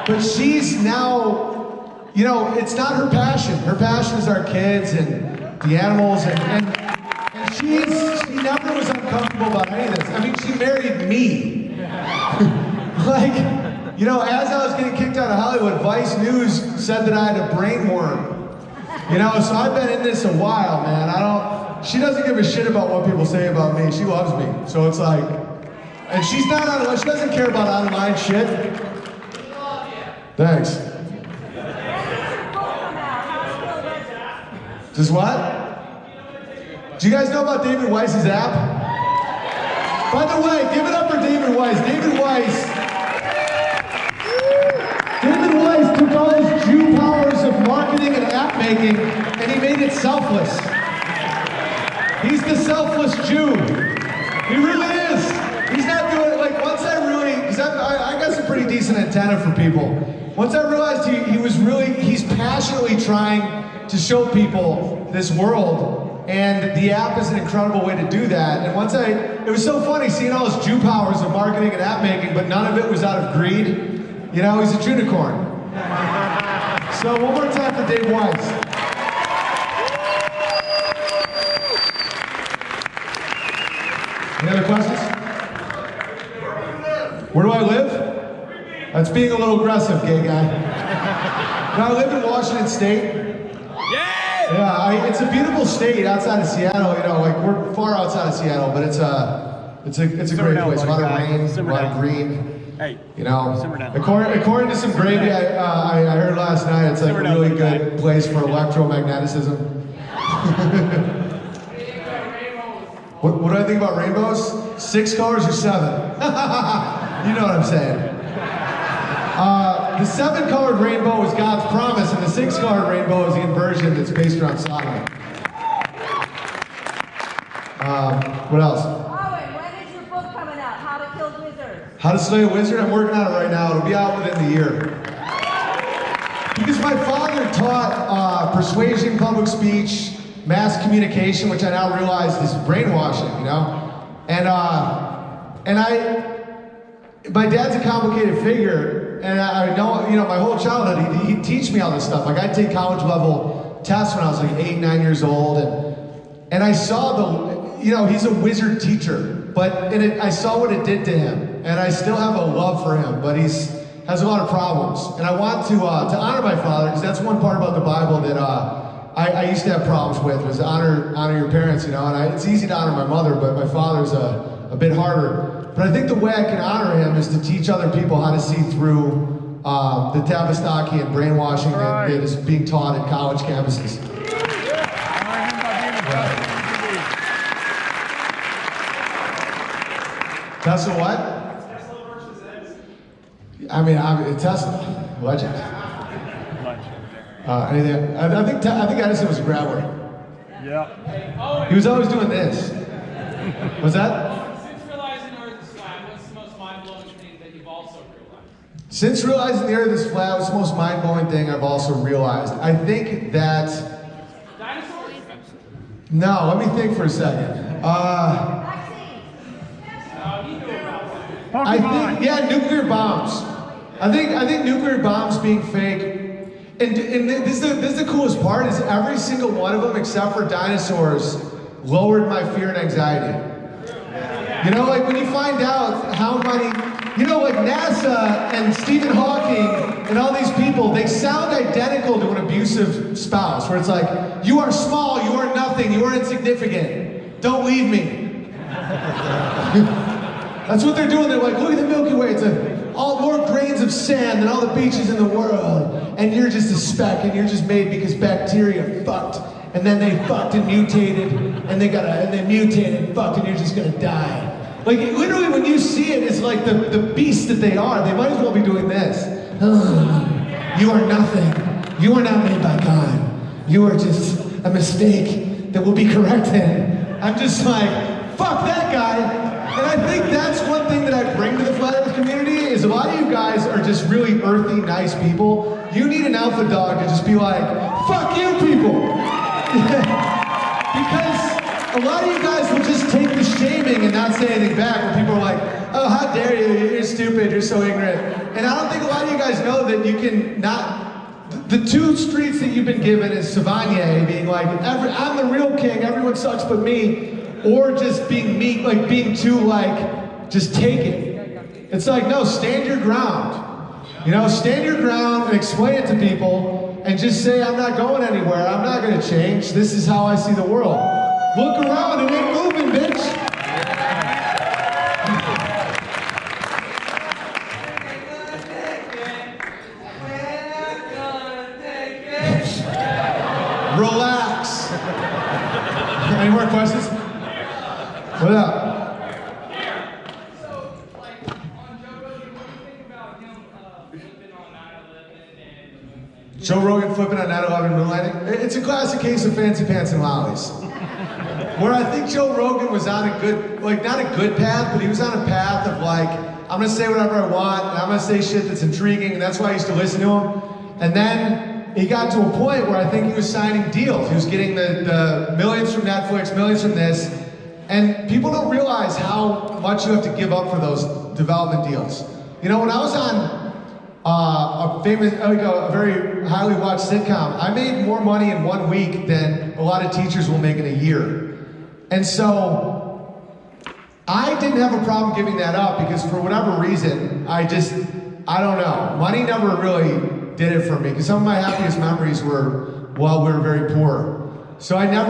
But she's now, you know, it's not her passion. Her passion is our kids and the animals, and she never was uncomfortable about any of this. I mean, she married me. Like, you know, as I was getting kicked out of Hollywood, Vice News said that I had a brain worm. You know, so I've been in this a while, man. She doesn't give a shit about what people say about me. She loves me. So it's like, and she's not out of, she doesn't care about out-of-line shit. Thanks. Just what? Do you guys know about David Weiss's app? By the way, give it up for David Weiss. David Weiss took all his Jew powers of marketing and app making, and he made it selfless. He's the selfless Jew. He really is. He's not doing it, like, once I really, because I got some pretty decent antenna for people. Once I realized he's passionately trying to show people this world, and the app is an incredible way to do that. And it was so funny seeing all his Jew powers of marketing and app making, but none of it was out of greed. You know, he's a Junicorn. So one more time for Dave Weiss. Any other questions? Where do I live? That's being a little aggressive, gay guy. No, I live in Washington State. Yeah, it's a beautiful state outside of Seattle. You know, like we're far outside of Seattle, but it's a great place. A lot of rain, a lot of green. Hey, you know, simmer down. According to some gravy I heard last night, it's like a really good place for electromagnetism. What do I think about rainbows? 6 colors or 7? You know what I'm saying. The 7-colored rainbow is God's promise, and the 6-colored rainbow is the inversion that's based around sodomy. What else? Owen, when is your book coming out? How to Kill Wizards. How to Slay a Wizard? I'm working on it right now. It'll be out within the year. Because my father taught persuasion, public speech, mass communication, which I now realize is brainwashing, you know? And my dad's a complicated figure, and I know, you know, my whole childhood, he'd teach me all this stuff. Like, I'd take college level tests when I was like 8, 9 years old, and I saw you know, he's a wizard teacher, but I saw what it did to him, and I still have a love for him, but has a lot of problems. And I want to honor my father, because that's one part about the Bible that I used to have problems with, was honor your parents, you know, and it's easy to honor my mother, but my father's a bit harder. But I think the way I can honor him is to teach other people how to see through the Tavistocky and brainwashing that is being taught at college campuses. Tesla what? Tesla versus Edison. I mean, Tesla, legend. Anything? I think Edison was a grabber. Yeah. He was always doing this. Was that? Since realizing the Earth is flat, what's the most mind-blowing thing that you've also realized? Since realizing the Earth is flat, what's the most mind-blowing thing I've also realized? I think that... Dinosaurs? No, let me think for a second. I think, yeah, nuclear bombs. I think nuclear bombs being fake. And this is the coolest part, is every single one of them, except for dinosaurs, lowered my fear and anxiety. You know, like when you find out how many, you know, like NASA and Stephen Hawking and all these people, they sound identical to an abusive spouse, where it's like, you are small, you are nothing, you are insignificant, don't leave me. That's what they're doing. They're like, look at the Milky Way. It's all more grains of sand than all the beaches in the world. And you're just a speck, and you're just made because bacteria fucked. And then they fucked and mutated, and they mutated and fucked, and you're just gonna die. Like, literally, when you see it, it's like the beast that they are. They might as well be doing this. You are nothing. You are not made by God. You are just a mistake that will be corrected. I'm just like, fuck that guy. And I think that's one thing that I bring to the flat earth community, is a lot of you guys are just really earthy, nice people. You need an alpha dog to just be like, fuck you people. Because a lot of you guys will just take the shaming and not say anything back when people are like, oh, how dare you, you're stupid, you're so ignorant. And I don't think a lot of you guys know that you can not, the two streets that you've been given is Savanier being like, I'm the real king, everyone sucks but me, or just being meek, like being too like, just take it. It's like, no, stand your ground. You know, stand your ground and explain it to people and just say, I'm not going anywhere, I'm not gonna change, this is how I see the world. Look around, it ain't moving, bitch. Relax. Any more questions? What up? So, like, on Joe Rogan, what do you think about him flipping on 9/11 and Joe Rogan flipping on 9/11 moonlighting? It's a classic case of fancy pants and lollies. Where I think Joe Rogan was on a good, like not a good path, but he was on a path of like, I'm gonna say whatever I want, and I'm gonna say shit that's intriguing, and that's why I used to listen to him. And then he got to a point where I think he was signing deals. He was getting the millions from Netflix, millions from this, and people don't realize how much you have to give up for those development deals. You know, when I was on a famous, like a very highly watched sitcom, I made more money in 1 week than a lot of teachers will make in a year. And so, I didn't have a problem giving that up because for whatever reason, I don't know. Money never really did it for me because some of my happiest memories were while we were very poor. So I have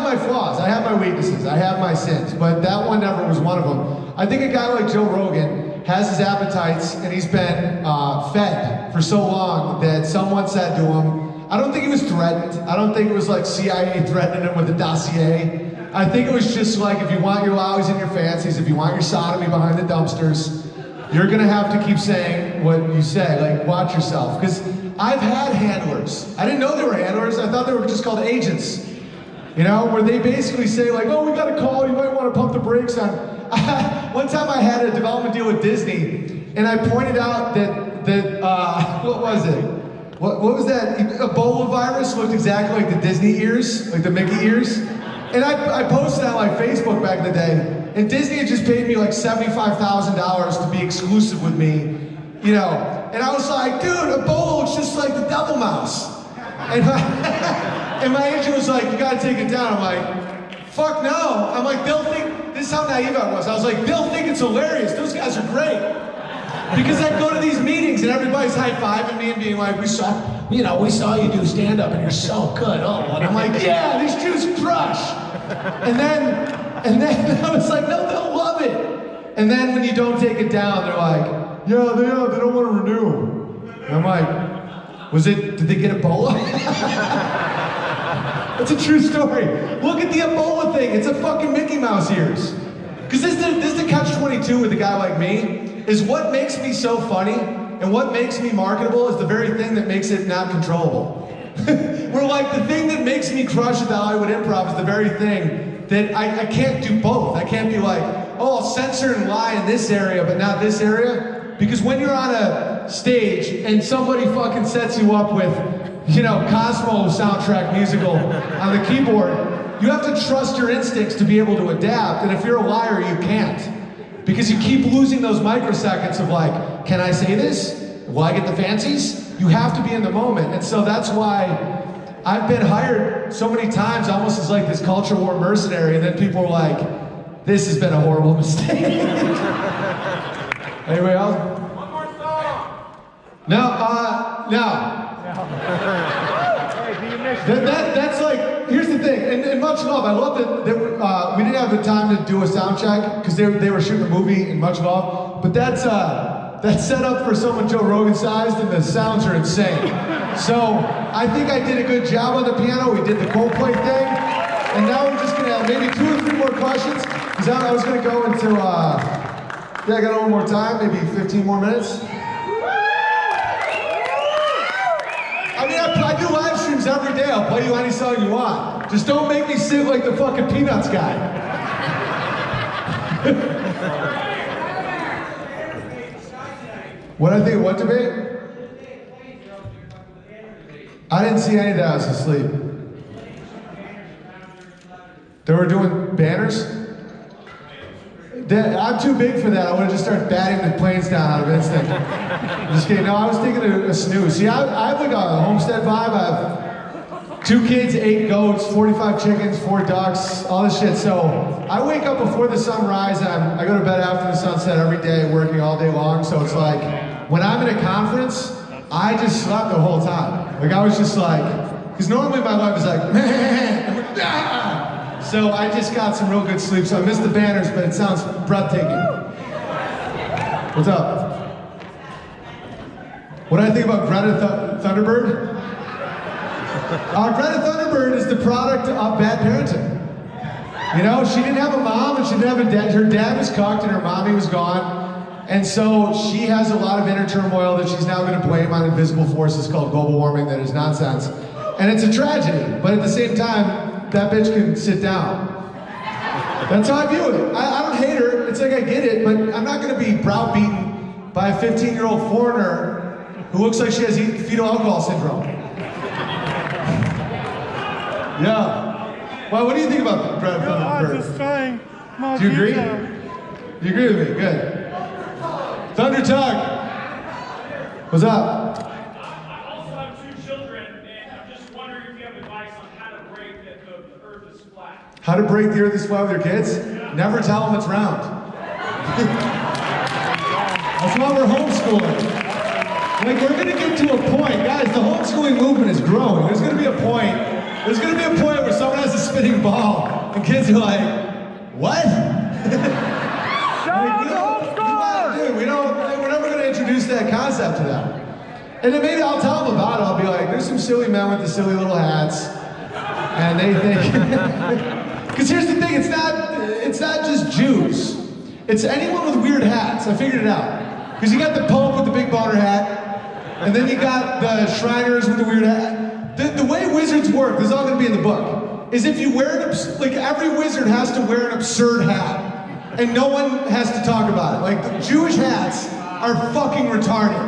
my flaws, I have my weaknesses, I have my sins, but that one never was one of them. I think a guy like Joe Rogan has his appetites and he's been fed for so long that someone said to him, I don't think he was threatened. I don't think it was like CIA threatening him with a dossier. I think it was just like, if you want your lollies and your fancies, if you want your sodomy behind the dumpsters, you're gonna have to keep saying what you say, like watch yourself. Because I've had handlers. I didn't know they were handlers, I thought they were just called agents. You know, where they basically say like, oh, we got a call, you might want to pump the brakes on. One time I had a development deal with Disney, and I pointed out that what was it? What was that? Ebola virus looked exactly like the Disney ears, like the Mickey ears. And I posted on like Facebook back in the day, and Disney had just paid me like $75,000 to be exclusive with me, you know. And I was like, dude, Ebola looks just like the devil mouse. And my agent was like, you gotta take it down. I'm like, fuck no. I'm like, they'll think, this is how naive I was. I was like, they'll think it's hilarious. Those guys are great. Because I'd go to these meetings and everybody's high-fiving me and being like, we saw you do stand-up and you're so good. Oh, and I'm like, yeah, these Jews crush. And then I was like, no, they'll love it. And then when you don't take it down, they're like, yeah, they don't want to renew. And I'm like, did they get Ebola? That's a true story. Look at the Ebola thing. It's a fucking Mickey Mouse ears. Because this is the catch-22 with a guy like me, is what makes me so funny and what makes me marketable is the very thing that makes it not controllable. We're like, the thing that makes me crush at the Hollywood Improv is the very thing that I can't do both. I can't be like, oh, I'll censor and lie in this area, but not this area. Because when you're on a stage and somebody fucking sets you up with, you know, Cosmo soundtrack musical on the keyboard, you have to trust your instincts to be able to adapt. And if you're a liar, you can't. Because you keep losing those microseconds of like, can I say this? Will I get the fancies? You have to be in the moment. And so that's why I've been hired so many times almost as like this culture war mercenary, and then people are like, this has been a horrible mistake. Anybody else? one more song? No. That's like, here's the thing, and much love. I love that we didn't have the time to do a sound check because they were shooting a movie, and much love. But that's set up for someone Joe Rogan sized, and the sounds are insane. So I think I did a good job on the piano. We did the Coldplay thing, and now we're just gonna have maybe 2 or 3 more questions because I was gonna go into I got one more time, maybe 15 more minutes. I mean, I do live streams every day. I'll play you any song you want. Just don't make me sit like the fucking Peanuts guy. What I think of what debate? I didn't see any of that. I was asleep. They were doing banners? I'm too big for that. I would have just started batting the planes down out of instinct. Just kidding. No, I was thinking of a snooze. See, I have like a homestead vibe. I have 2 kids, 8 goats, 45 chickens, 4 ducks, all this shit. So I wake up before the sunrise and I go to bed after the sunset every day, working all day long. So it's like, when I'm in a conference, I just slept the whole time. Like I was just like, because normally my wife is like, man. So I just got some real good sleep. So I missed the banners, but it sounds breathtaking. What's up? What do I think about Greta Thunderbird? Greta Thunderbird is the product of bad parenting. You know, she didn't have a mom and she didn't have a dad. Her dad was cucked and her mommy was gone. And so she has a lot of inner turmoil that she's now going to blame on invisible forces called global warming that is nonsense. And it's a tragedy, but at the same time, that bitch can sit down. That's how I view it. I don't hate her. It's like I get it, but I'm not going to be browbeaten by a 15-year-old foreigner who looks like she has fetal alcohol syndrome. Yeah. Well, what do you think about Greta Thunderbird? Do you agree? You agree with me? Good. Thunder Tug. What's up? I also have 2 children, and I'm just wondering if you have advice on how to break that the earth is flat. How to break the earth is flat with your kids? Never tell them it's round. That's why we're homeschooling. Like, we're gonna get to a point, guys, the homeschooling movement is growing. There's gonna be a point where someone has a spinning ball, and kids are like, what? We're never going to introduce that concept to them. And then maybe I'll tell them about it. I'll be like, there's some silly men with the silly little hats. And they think, because here's the thing, it's not just Jews. It's anyone with weird hats. I figured it out. Because you got the Pope with the big boner hat, and then you got the Shriners with the weird hat. The way wizards work, this is all going to be in the book, is if you wear like every wizard has to wear an absurd hat. And no one has to talk about it. Like, the Jewish hats are fucking retarded.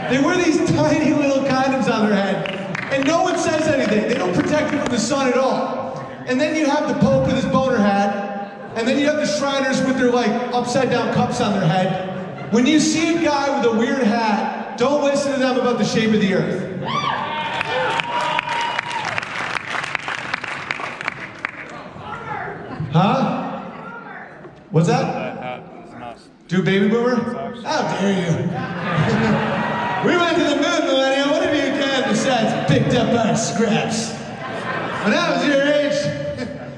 They wear these tiny little condoms on their head, and no one says anything. They don't protect you from the sun at all. And then you have the Pope with his boner hat, and then you have the Shriners with their, like, upside-down cups on their head. When you see a guy with a weird hat, don't listen to them about the shape of the earth. Huh? What's that? Do baby boomer? How dare you? We went to the moon, millennial. What have you done besides picked up our scraps? When I was your age,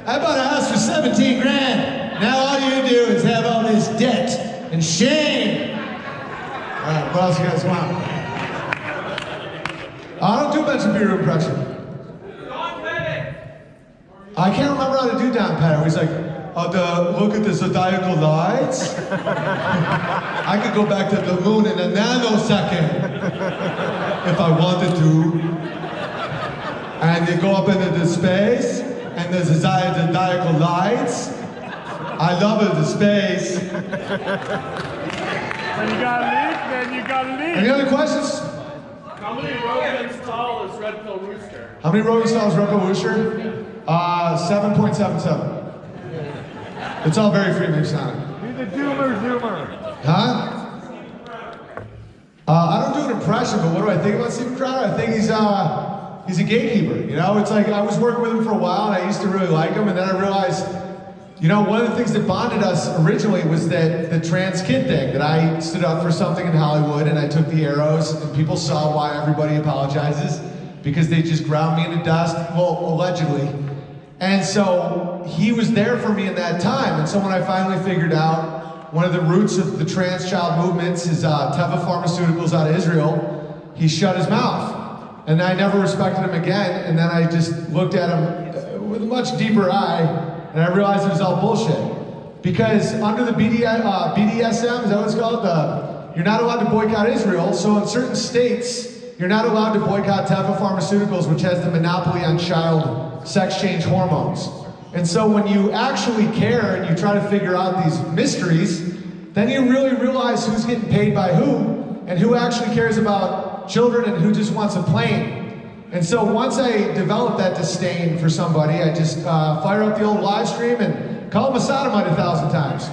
I bought a house for 17 grand. Now all you do is have all this debt and shame. All right, what else you guys want? I don't do much of your impression. I can't remember how to do Don Pettit. He's like, look at the satirical lights. I could go back to the moon in a nanosecond if I wanted to. And you go up into the space, and there's the satirical lights. I love it, the space. When you gotta leave, Any other questions? How many rodents tall is Red Pill Rooster? How many rodents tall is Red Pill Rooster? 7.77. It's all very Freemasonic. He's a doomer. Huh? I don't do an impression, but what do I think about Steven Crowder? I think he's a gatekeeper. You know, it's like I was working with him for a while, and I used to really like him, and then I realized, you know, one of the things that bonded us originally was that the trans kid thing, that I stood up for something in Hollywood, and I took the arrows, and people saw why everybody apologizes, because they just ground me into dust, well, allegedly. And so he was there for me in that time. And so when I finally figured out one of the roots of the trans child movements is Teva Pharmaceuticals out of Israel, he shut his mouth. And I never respected him again. And then I just looked at him with a much deeper eye, and I realized it was all bullshit. Because under the BDSM, is that what it's called? You're not allowed to boycott Israel. So in certain states, you're not allowed to boycott Teva Pharmaceuticals, which has the monopoly on child sex change hormones. And so when you actually care and you try to figure out these mysteries, then you really realize who's getting paid by who. and who actually cares about children and who just wants a plane. And so once I developed that disdain for somebody, I just fire up the old live stream and call him a sodomite 1,000 times.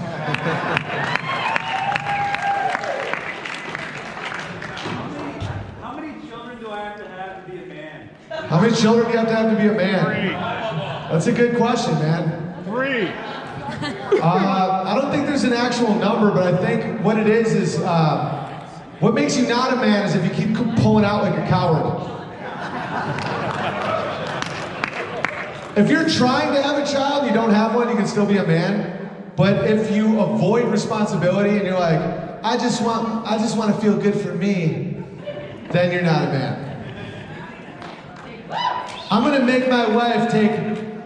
How many children do I have to be a man? How many children do you have to be a man? 3. That's a good question, man. 3. I don't think there's an actual number, but I think what it is what makes you not a man is if you keep pulling out like a coward. If you're trying to have a child and you don't have one, you can still be a man. But if you avoid responsibility and you're like, I just want to feel good for me, then you're not a man. I'm gonna make my wife take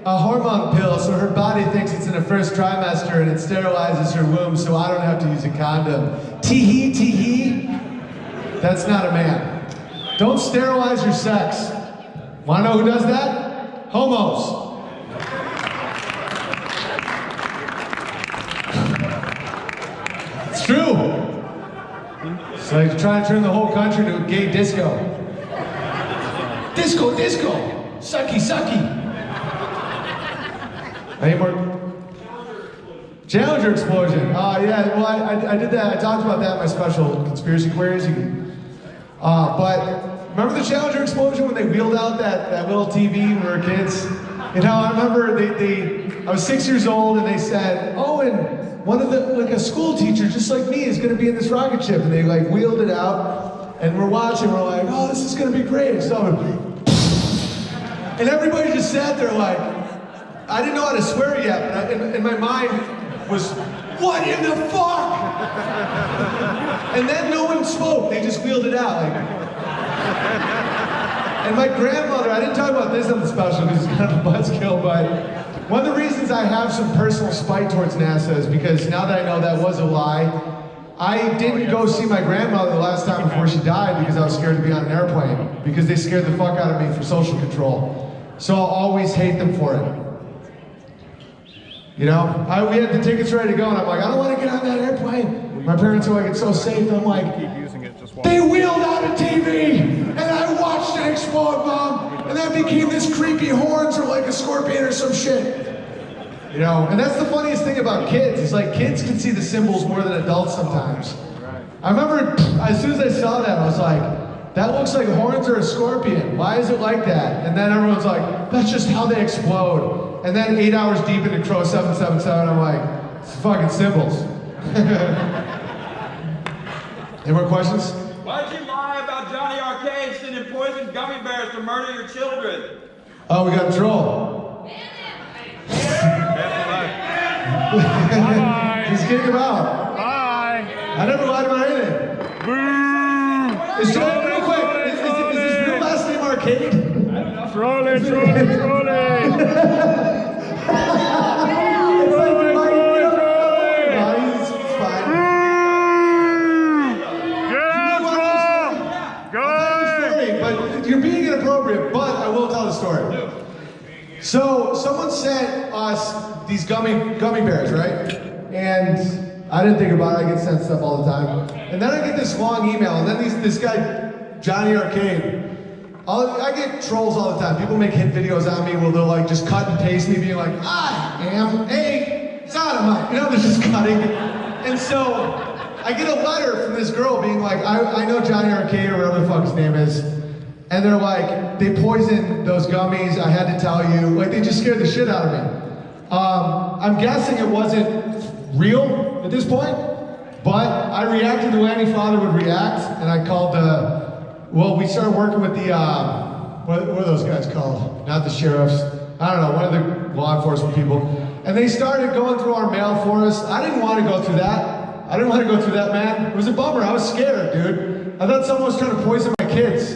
a hormone pill so her body thinks it's in the first trimester and it sterilizes her womb so I don't have to use a condom. Tee-hee, tee-hee. That's not a man. Don't sterilize your sex. Wanna know who does that? Homos. It's true. It's like trying to turn the whole country into a gay disco. Disco, disco. Sucky, sucky. Any more? Challenger explosion. Yeah, well, I did that. I talked about that in my special Conspiracy Queries. But remember the Challenger explosion when they wheeled out that little TV when we were kids? You know, I remember I was 6 years old and they said, Owen, one of a school teacher just like me is gonna be in this rocket ship. And they like wheeled it out and we're watching, we're like, oh, this is gonna be great. So, and everybody just sat there like, I didn't know how to swear yet, but in my mind was, what in the fuck? And then no one spoke, they just wheeled it out. Like. And my grandmother, I didn't talk about this on the special because it's kind of a buzzkill, but one of the reasons I have some personal spite towards NASA is because now that I know that was a lie, I didn't go see my grandmother the last time before she died because I was scared to be on an airplane, because they scared the fuck out of me for social control. So I'll always hate them for it. You know, we had the tickets ready to go, and I'm like, I don't want to get on that airplane. My parents are like, it's so safe. I'm like, they wheeled out a TV, and I watched it explode, Mom, and that became this creepy horns or like a scorpion or some shit. You know, and that's the funniest thing about kids. It's like kids can see the symbols more than adults sometimes. I remember as soon as I saw that, I was like, that looks like horns or a scorpion. Why is it like that? And then everyone's like, that's just how they explode. And then 8 hours deep into Crow 777, I'm like, it's fucking symbols. Any more questions? Why'd you lie about Johnny Arcade sending poisoned gummy bears to murder your children? Oh, we got a troll. He's kidding him out. Bye. I never lied about anything. Is Joel, real quick, is his real last name Arcade? Trolling. It's like, it's fine. But you're being inappropriate, but I will tell the story. So someone sent us these gummy bears, right? And I didn't think about it. I get sent stuff all the time. And then I get this long email, and then this guy, Johnny Arcade, I get trolls all the time. People make hit videos on me where they'll like just cut and paste me being like, I am a sodomite. You know, they're just cutting. And so I get a letter from this girl being like, I know Johnny Arcade or whatever the fuck his name is. And they're like, they poisoned those gummies. I had to tell you. Like, they just scared the shit out of me. I'm guessing it wasn't real at this point, but I reacted the way any father would react, and I called we started working with the, what are those guys called? Not the sheriffs. I don't know, one of the law enforcement people. And they started going through our mail for us. I didn't want to go through that. I didn't want to go through that, man. It was a bummer. I was scared, dude. I thought someone was trying to poison my kids.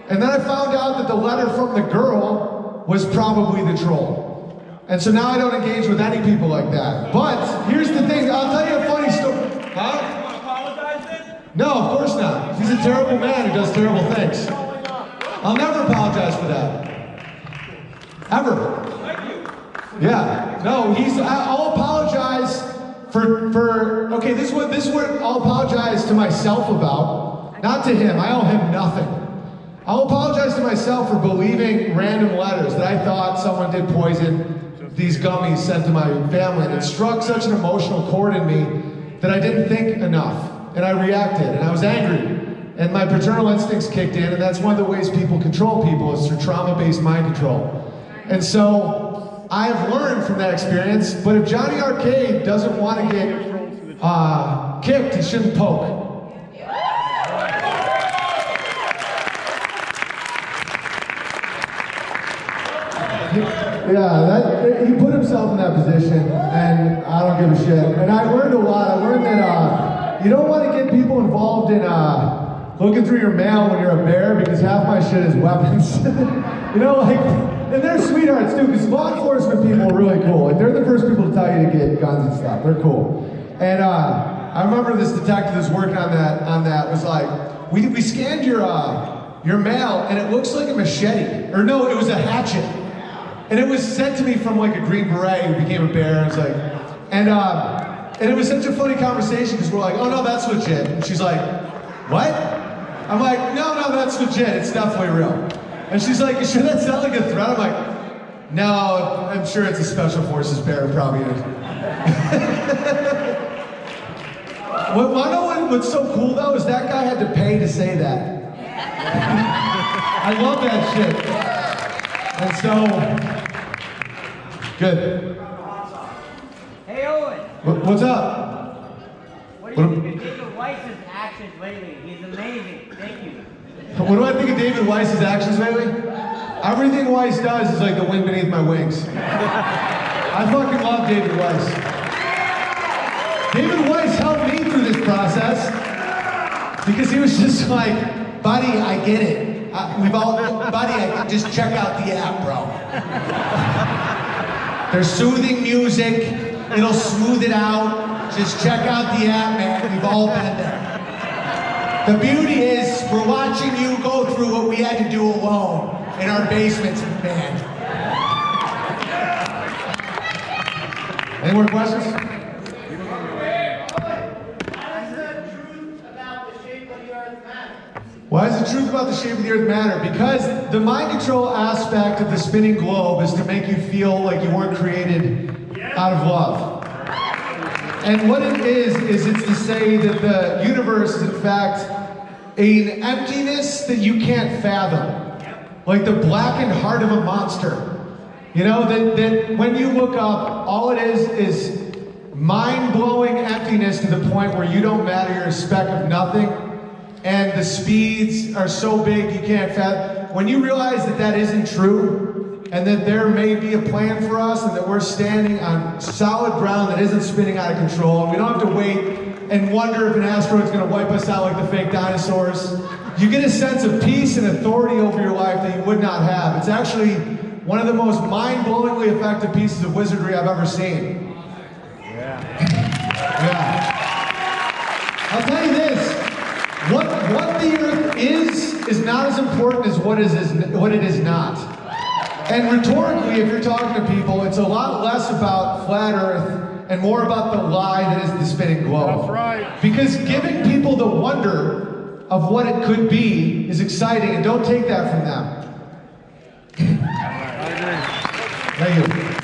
And then I found out that the letter from the girl was probably the troll. And so now I don't engage with any people like that. But here's the thing, I'll tell you a funny story. Huh? You want to apologize then? No, of course not. He's a terrible man who does terrible things. I'll never apologize for that. Ever. Thank you. Yeah. No, I'll apologize for okay, this is what I'll apologize to myself about. Not to him, I owe him nothing. I'll apologize to myself for believing random letters that I thought someone did poison these gummies sent to my family. And it struck such an emotional chord in me that I didn't think enough. And I reacted, and I was angry. And my paternal instincts kicked in, and that's one of the ways people control people is through trauma-based mind control. And so I have learned from that experience, but if Johnny Arcade doesn't want to get kicked, he shouldn't poke. Yeah, he put himself in that position, and I don't give a shit. And I learned a lot. I learned that you don't want to get people involved in looking through your mail when you're a bear, because half my shit is weapons. You know, like, and they're sweethearts too, because law enforcement people are really cool. Like, they're the first people to tell you to get guns and stuff. They're cool. And I remember this detective that's working on that was like, we scanned your mail, and it looks like a machete. Or no, it was a hatchet. And it was sent to me from like a Green Beret who became a bear. And it's like, and it was such a funny conversation because we're like, oh no, that's legit. And she's like, what? I'm like, no, that's legit. It's definitely real. And she's like, should that sound like a threat? I'm like, no, I'm sure it's a Special Forces bear. It probably is. Wanna know what's so cool though is that guy had to pay to say that. I love that shit. And so, good. Hey Owen. What's up? What do you think of David Weiss's actions lately? He's amazing. Thank you. What do I think of David Weiss's actions lately? Everything Weiss does is like the wind beneath my wings. I fucking love David Weiss. David Weiss helped me through this process because he was just like, buddy, I get it. Just check out the app, bro. There's soothing music. It'll smooth it out. Just check out the app, man. We've all been there. The beauty is we're watching you go through what we had to do alone in our basements, man. Any more questions? Why does the truth about the shape of the earth matter? Because the mind control aspect of the spinning globe is to make you feel like you weren't created out of love. And what it is it's to say that the universe is in fact an emptiness that you can't fathom. Like the blackened heart of a monster. You know, that when you look up, all it is mind-blowing emptiness to the point where you don't matter, you're a speck of nothing. And the speeds are so big you can't fathom. When you realize that that isn't true, and that there may be a plan for us, and that we're standing on solid ground that isn't spinning out of control, and we don't have to wait and wonder if an asteroid's gonna wipe us out like the fake dinosaurs, you get a sense of peace and authority over your life that you would not have. It's actually one of the most mind-blowingly effective pieces of wizardry I've ever seen. Yeah. I'll tell you this. What the earth is not as important as what it is not. And rhetorically, if you're talking to people, it's a lot less about flat earth and more about the lie that is the spinning globe. That's right. Because giving people the wonder of what it could be is exciting, and don't take that from them. I agree. Thank you.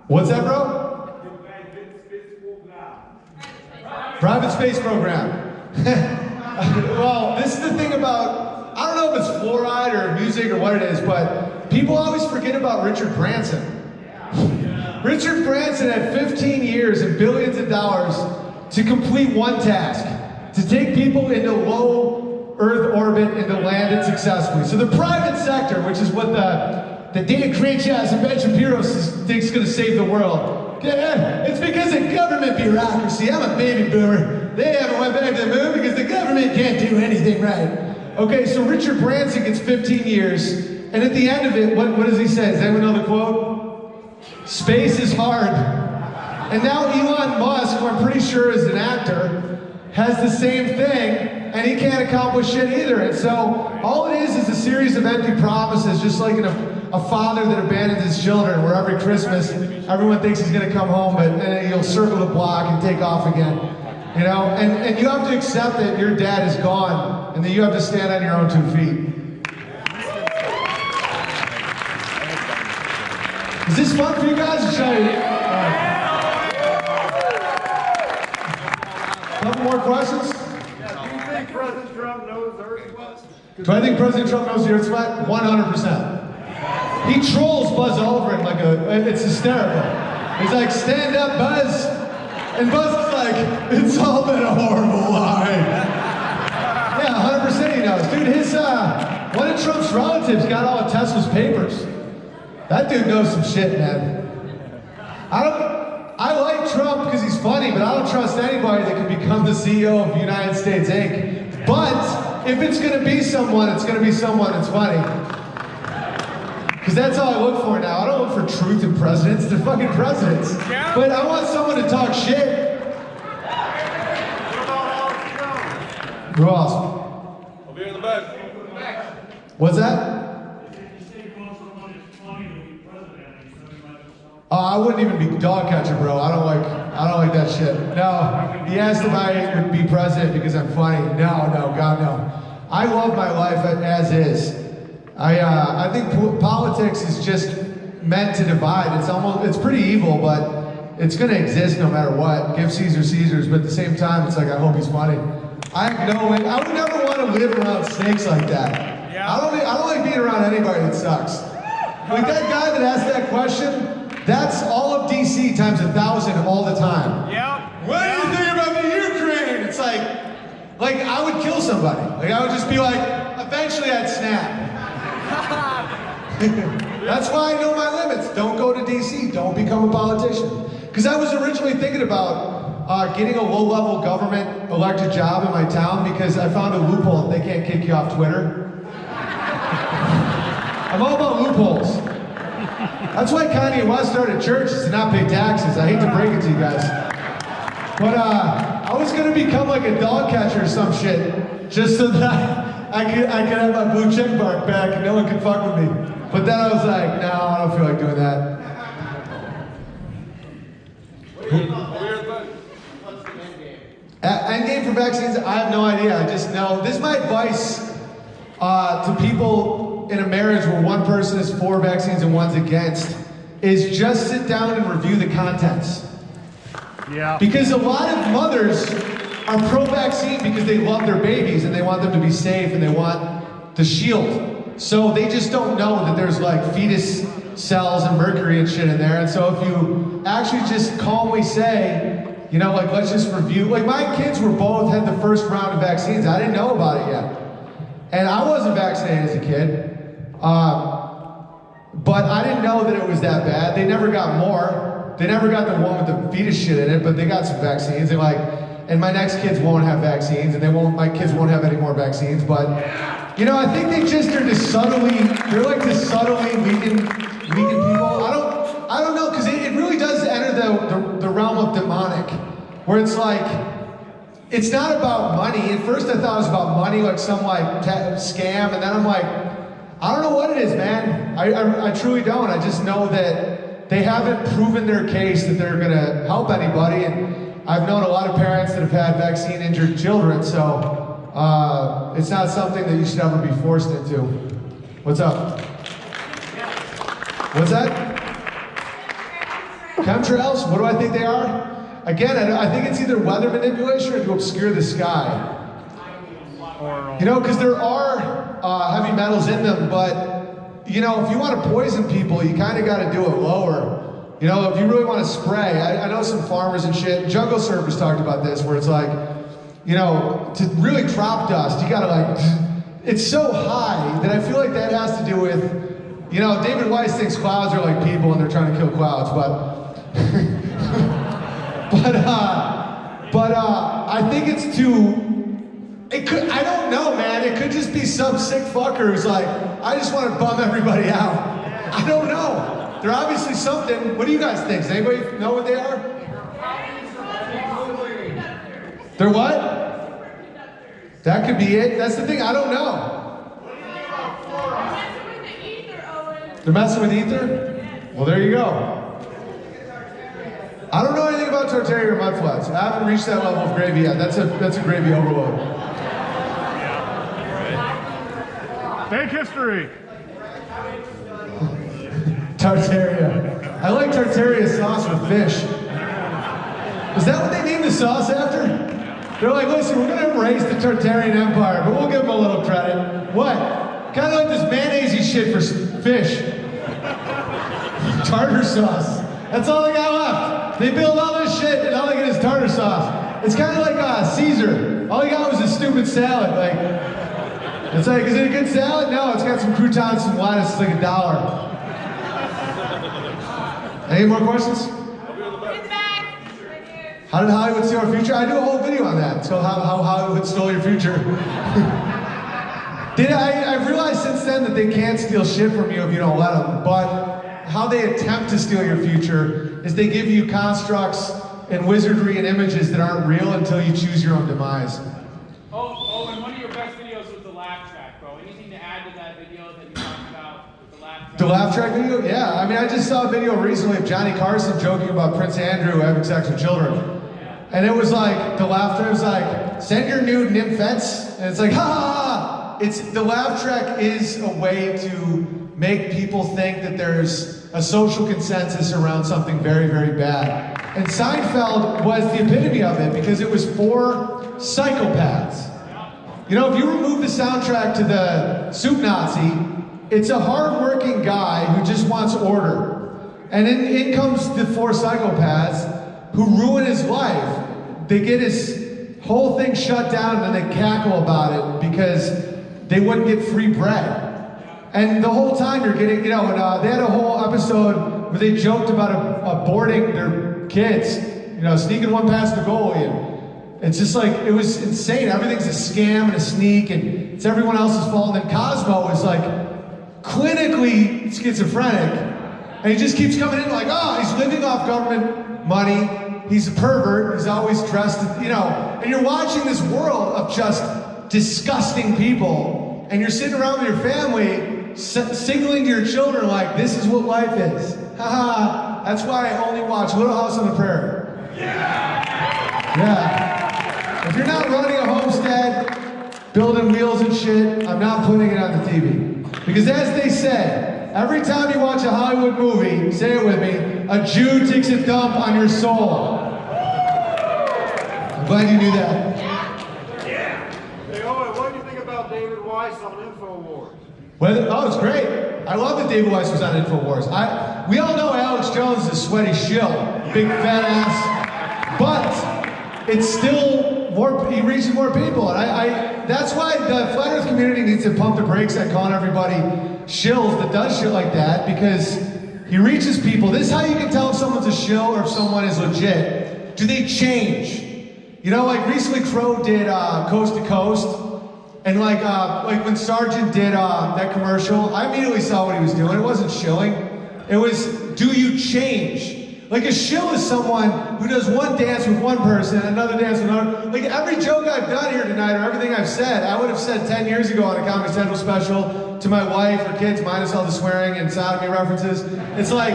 What's that, bro? Private space program. Well, this is the thing about, I don't know if it's fluoride or music or what it is, but people always forget about Richard Branson. Richard Branson had 15 years and billions of dollars to complete one task, to take people into low Earth orbit and to land it successfully. So the private sector, which is what the Dan Crenshaws and Ben Shapiro thinks is going to save the world. It's because of government bureaucracy. I'm a baby boomer. They haven't went back to the moon because the government can't do anything right. Okay, so Richard Branson gets 15 years, and at the end of it, what does he say? Does anyone know the quote? Space is hard. And now Elon Musk, who I'm pretty sure is an actor, has the same thing, and he can't accomplish shit either. And so all it is a series of empty promises, just like in a a father that abandons his children, where every Christmas everyone thinks he's gonna come home, but then he'll circle the block and take off again. You know, and you have to accept that your dad is gone, and that you have to stand on your own 2 feet. Is this fun for you guys? Or should Couple more questions? Do you think President Trump knows the Earth was? Do I think President Trump knows the Earth's flat? 100%. He trolls Buzz Aldrin like it's hysterical. He's like, stand up, Buzz. And Buzz is like, it's all been a horrible lie. Yeah, 100% he knows. Dude, one of Trump's relatives got all of Tesla's papers. That dude knows some shit, man. I like Trump because he's funny, but I don't trust anybody that can become the CEO of United States Inc. But if it's gonna be someone, it's gonna be someone that's funny. Because that's all I look for now. I don't look for truth in presidents. They're fucking presidents. Yeah. But I want someone to talk shit. Who else? Over here in the back. What's that? I wouldn't even be dog catcher, bro. I don't like that shit. No, he asked if I would be president because I'm funny. No, God, no. I love my life as is. I think politics is just meant to divide. It's pretty evil, but it's gonna exist no matter what. Give Caesar Caesar's, but at the same time, it's like I hope he's funny. I would never want to live around snakes like that. Yeah. I don't like being around anybody that sucks. Like that guy that asked that question. That's all of DC times 1,000 all the time. Yeah. What do you think about the Ukraine? It's like I would kill somebody. Like I would just be like, eventually I'd snap. That's why I know my limits. Don't go to DC. Don't become a politician. Because I was originally thinking about getting a low-level government elected job in my town because I found a loophole. They can't kick you off Twitter. I'm all about loopholes. That's why Kanye West started churches to not pay taxes. I hate to break it to you guys. But I was gonna become like a dog catcher or some shit, just so that I could have my blue check mark back and no one could fuck with me. But then I was like, no, I don't feel like doing that. End game for vaccines, I have no idea. I just know. This is my advice to people in a marriage where one person is for vaccines and one's against, is just sit down and review the contents. Yeah. Because a lot of mothers are pro-vaccine because they love their babies and they want them to be safe and they want the shield. So they just don't know that there's like fetus cells and mercury and shit in there. And so if you actually just calmly say, you know, like let's just review, like my kids were both had the first round of vaccines. I didn't know about it yet. And I wasn't vaccinated as a kid. But I didn't know that it was that bad. They never got more. They never got the one with the fetus shit in it, but they got some vaccines. And my next kids won't have vaccines, and my kids won't have any more vaccines. But, you know, I think they just are just subtly weaken people. I don't know, because it really does enter the realm of demonic, where it's like, it's not about money. At first I thought it was about money, like some scam, and then I'm like, I don't know what it is, man. I truly don't. I just know that they haven't proven their case that they're gonna help anybody, and I've known a lot of parents that have had vaccine-injured children, so it's not something that you should ever be forced into. What's up? What's that? Chemtrails? What do I think they are? Again, I think it's either weather manipulation or to obscure the sky. You know, because there are heavy metals in them, but, you know, if you want to poison people, you kind of got to do it lower. You know, if you really want to spray, I know some farmers and shit, Jungle Surfers talked about this, where it's like, you know, to really crop dust, you got to like, it's so high that I feel like that has to do with, you know, David Weiss thinks clouds are like people and they're trying to kill clouds, but I think it's I don't know, man. It could just be some sick fucker who's like, I just want to bum everybody out. I don't know. They're obviously something. What do you guys think? Does anybody know what they are? They're what? That could be it. That's the thing. I don't know. They're messing with ether? Well, there you go. I don't know anything about Tartarian or mudflats. I haven't reached that level of gravy yet. That's a gravy overload. Fake history. Tartaria. I like Tartaria sauce with fish. Is that what they named the sauce after? They're like, listen, we're gonna embrace the Tartarian Empire, but we'll give them a little credit. What? Kind of like this mayonnaise shit for fish. Tartar sauce. That's all they got left. They build all this shit and all they get is tartar sauce. It's kind of like Caesar. All he got was a stupid salad. Like, it's like, is it a good salad? No, it's got some croutons, some lettuce, it's like $1. Any more questions? How did Hollywood steal our future? I do a whole video on that. So how Hollywood stole your future. I've realized since then that they can't steal shit from you if you don't let them. But how they attempt to steal your future is they give you constructs and wizardry and images that aren't real until you choose your own demise. Owen, one of your best videos was the laugh track, bro. Anything to add to that video that you talked about with the laugh track? The laugh track video? Yeah. I mean, I just saw a video recently of Johnny Carson joking about Prince Andrew having sex with children. And it was like, the laugh track was like, send your nude nymphets. And it's like, ha ha ha. The laugh track is a way to make people think that there's a social consensus around something very, very bad. And Seinfeld was the epitome of it because it was for psychopaths. You know, if you remove the soundtrack to the Soup Nazi, it's a hard-working guy who just wants order. And in comes the 4 psychopaths who ruin his life. They get his whole thing shut down and then they cackle about it because they wouldn't get free bread. And the whole time you're getting, you know, and, they had a whole episode where they joked about aborting their kids, you know, sneaking one past the goalie. And it's just like, it was insane. Everything's a scam and a sneak and it's everyone else's fault. And then Cosmo is like clinically schizophrenic. And he just keeps coming in like, oh, he's living off government money. He's a pervert. He's always dressed, you know. And you're watching this world of just disgusting people. And you're sitting around with your family signaling to your children like, this is what life is. Haha. That's why I only watch Little House on the Prairie. Yeah. If you're not running a homestead, building wheels and shit, I'm not putting it on the TV. Because as they say, every time you watch a Hollywood movie, say it with me, a Jew takes a dump on your soul. I'm glad you knew that. Hey, Owen, what do you think about David Weiss on InfoWars? Oh, it's great. I love that David Weiss was on InfoWars. We all know Alex Jones is a sweaty shill, big fat ass, but it's still more, he reaches more people. And that's why the Flat Earth community needs to pump the brakes on calling everybody shills that does shit like that, because he reaches people. This is how you can tell if someone's a shill or if someone is legit. Do they change? You know, like recently Crow did Coast to Coast, and like when Sargent did that commercial, I immediately saw what he was doing. It wasn't shilling. It was, do you change? Like a shill is someone who does one dance with one person, another dance with another. Like every joke I've done here tonight, or everything I've said, I would have said 10 years ago on a Comedy Central special to my wife or kids, minus all the swearing and sodomy references. It's like,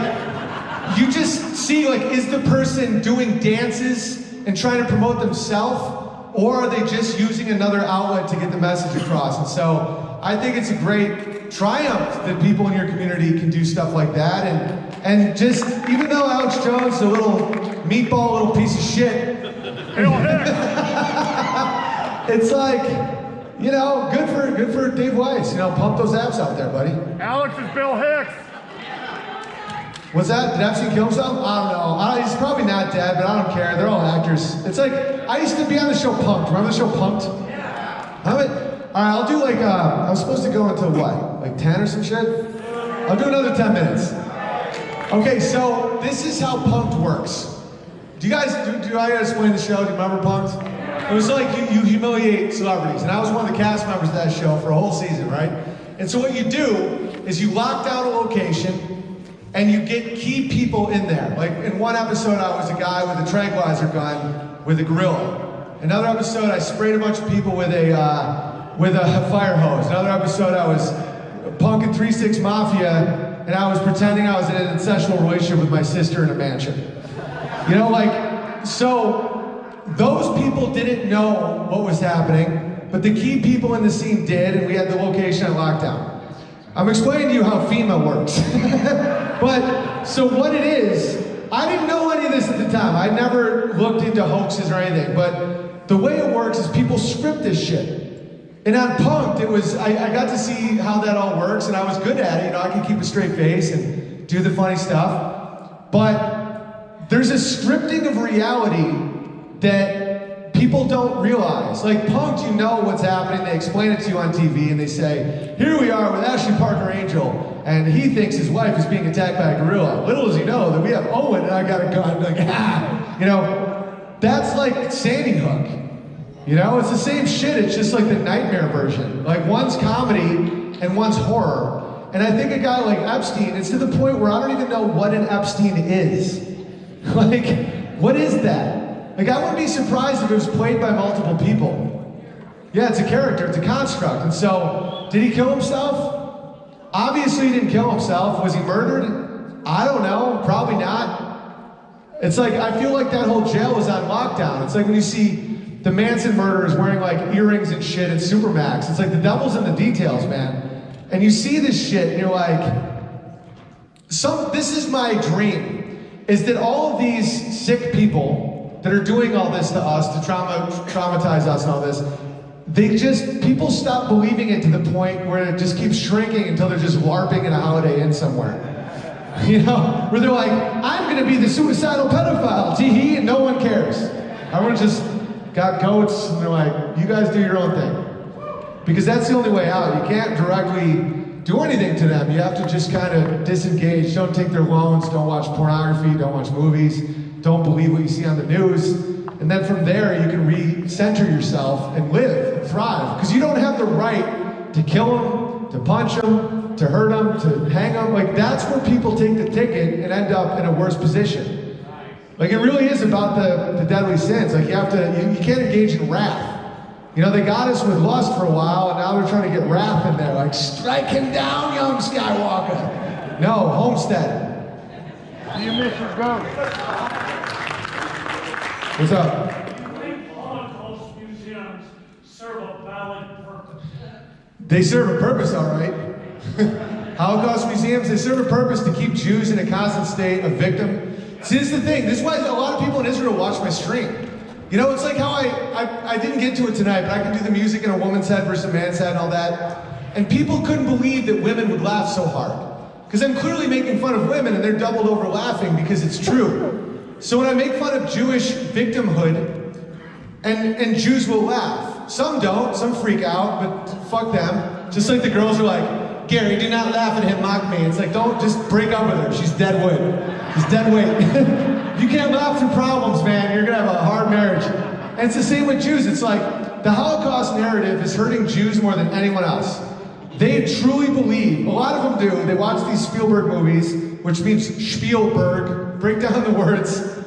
you just see, like, is the person doing dances and trying to promote themselves, or are they just using another outlet to get the message across? And so I think it's a great triumph that people in your community can do stuff like that. And just, even though Alex Jones is a little meatball, little piece of shit, it's like, you know, good for Dave Weiss. You know, pump those abs out there, buddy. Alex is Bill Hicks. What's that? Did Epstein kill himself? I don't know. He's probably not dead, but I don't care. They're all actors. It's like, I used to be on the show Punked. Remember the show Punked? Yeah. All right, I'll do like, I was supposed to go until what? Like 10 or some shit? I'll do another 10 minutes. Okay, so this is how Punked works. Do I gotta explain the show? Do you remember Punked? It was like you humiliate celebrities, and I was one of the cast members of that show for a whole season, right? And so what you do is you lock down a location, and you get key people in there. Like in one episode, I was a guy with a tranquilizer gun with a gorilla. Another episode, I sprayed a bunch of people with a fire hose. Another episode, I was punking 3-6 Mafia and I was pretending I was in an incestual relationship with my sister in a mansion. You know, like, so those people didn't know what was happening, but the key people in the scene did, and we had the location on lockdown. I'm explaining to you how FEMA works. But, so what it is, I didn't know any of this at the time. I never looked into hoaxes or anything, but the way it works is people script this shit. And on Punk'd, it was, I got to see how that all works, and I was good at it. You know, I could keep a straight face and do the funny stuff. But there's a scripting of reality that people don't realize. Like Punk'd, you know what's happening. They explain it to you on TV, and they say, here we are with Ashley Parker Angel, and he thinks his wife is being attacked by a gorilla. Little does he know that we have Owen, and I got a gun. Like, ah! You know, that's like Sandy Hook. You know, it's the same shit, it's just like the nightmare version. Like one's comedy and one's horror. And I think a guy like Epstein, it's to the point where I don't even know what an Epstein is. Like, what is that? Like, I wouldn't be surprised if it was played by multiple people. Yeah, it's a character, it's a construct. And so, did he kill himself? Obviously he didn't kill himself. Was he murdered? I don't know, probably not. It's like, I feel like that whole jail was on lockdown. It's like when you see the Manson murderers wearing like earrings and shit at Supermax. It's like the devil's in the details, man. And you see this shit and you're like, this is my dream, is that all of these sick people that are doing all this to us, to traumatize us and all this, people stop believing it to the point where it just keeps shrinking until they're just LARPing in a Holiday Inn somewhere. You know, where they're like, I'm gonna be the suicidal pedophile, tee-hee, and no one cares. Everyone just got goats, and they're like, you guys do your own thing. Because that's the only way out. You can't directly do anything to them. You have to just kind of disengage. Don't take their loans, don't watch pornography, don't watch movies, don't believe what you see on the news. And then from there, you can re-center yourself and live, and thrive. Because you don't have the right to kill them, to punch them, to hurt them, to hang them. Like, that's where people take the ticket and end up in a worse position. Like, it really is about the deadly sins. Like, you have to, you can't engage in wrath. You know, they got us with lust for a while, and now they're trying to get wrath in there. Like, strike him down, young Skywalker. No, Homestead. Do you miss your goat? What's up? Do you think Holocaust museums serve a valid purpose? They serve a purpose, all right. Holocaust museums, they serve a purpose to keep Jews in a constant state of victim. See, this is the thing. This is why a lot of people in Israel watch my stream. You know, it's like how I didn't get to it tonight, but I can do the music in a woman's head versus a man's head and all that. And people couldn't believe that women would laugh so hard. Because I'm clearly making fun of women, and they're doubled over laughing because it's true. So when I make fun of Jewish victimhood, and Jews will laugh. Some don't, some freak out, but fuck them. Just like the girls are like, Gary, do not laugh at him, mock me. It's like, don't, just break up with her. She's dead wood. She's dead weight. You can't laugh through problems, man. You're gonna have a hard marriage. And it's the same with Jews. It's like, the Holocaust narrative is hurting Jews more than anyone else. They truly believe, a lot of them do, they watch these Spielberg movies, which means Spielberg, break down the words,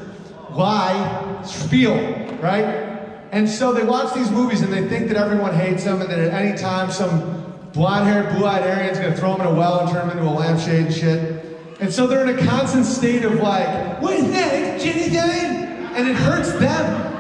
lie, spiel, right? And so they watch these movies and they think that everyone hates them, and that at any time some blonde-haired, blue-eyed Aryan's gonna throw them in a well and turn them into a lampshade and shit. And so they're in a constant state of like, what is that, genocide? And it hurts them.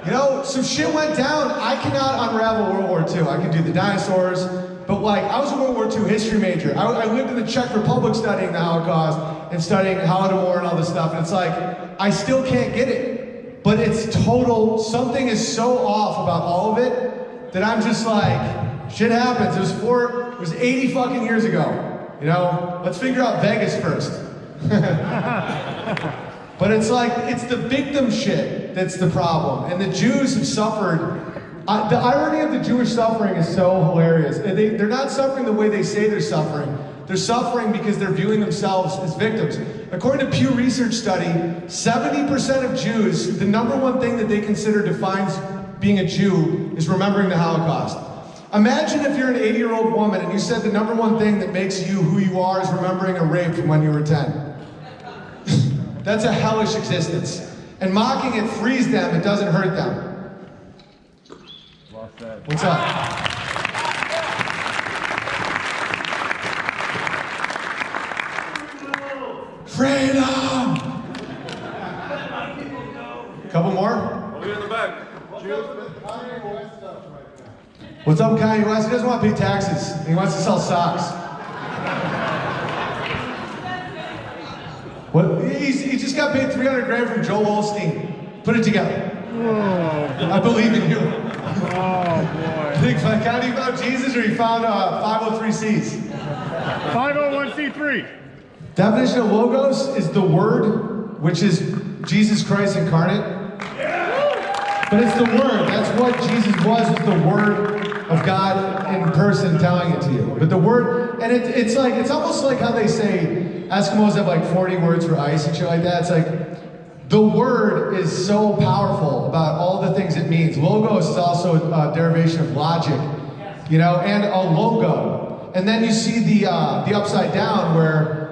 You know, some shit went down. I cannot unravel World War II. I can do the dinosaurs, but like, I was a World War II history major. I lived in the Czech Republic studying the Holocaust and studying Holodomor and all this stuff, and it's like, I still can't get it. But it's total, something is so off about all of it that I'm just like, shit happens. It was 80 fucking years ago. You know, let's figure out Vegas first. But it's like, it's the victim shit that's the problem. And the Jews have suffered. The irony of the Jewish suffering is so hilarious. They're not suffering the way they say they're suffering. They're suffering because they're viewing themselves as victims. According to Pew Research study, 70% of Jews, the number one thing that they consider defines being a Jew is remembering the Holocaust. Imagine if you're an 80-year-old woman and you said the number one thing that makes you who you are is remembering a rape from when you were 10. That's a hellish existence. And mocking it frees them, it doesn't hurt them. What's up? Freedom! Couple more? I'll be in the back. What's up, Kanye West? He doesn't want to pay taxes. He wants to sell socks. What? He just got paid 300 grand from Joel Osteen. Put it together. Oh, I believe in you. boy. Think Kanye found Jesus or he found 503Cs? 501c3. Definition of logos is the word, which is Jesus Christ incarnate. But it's the word. That's what Jesus was the word of God in person telling it to you. But the word, and it's almost like how they say Eskimos have like 40 words for ice and shit like that. It's like the word is so powerful about all the things it means. Logos is also a derivation of logic, you know, and a logo. And then you see the upside down where,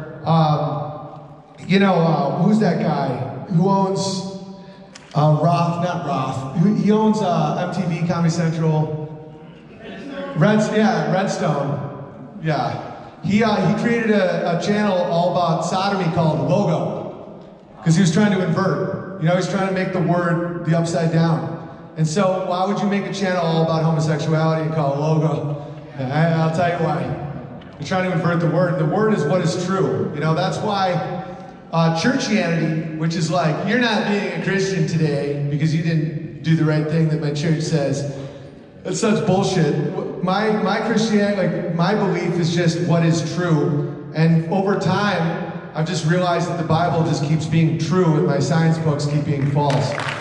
who's that guy who owns He owns MTV, Comedy Central. Redstone. Yeah. He created a channel all about sodomy called Logo. Because he was trying to invert. You know, he's trying to make the word the upside down. And so why would you make a channel all about homosexuality and call it Logo? I'll tell you why. You're trying to invert the word. The word is what is true. You know, that's why churchianity, which is like, you're not being a Christian today because you didn't do the right thing that my church says. It's such bullshit. My Christianity, like my belief is just what is true. And over time, I've just realized that the Bible just keeps being true and my science books keep being false. Yeah.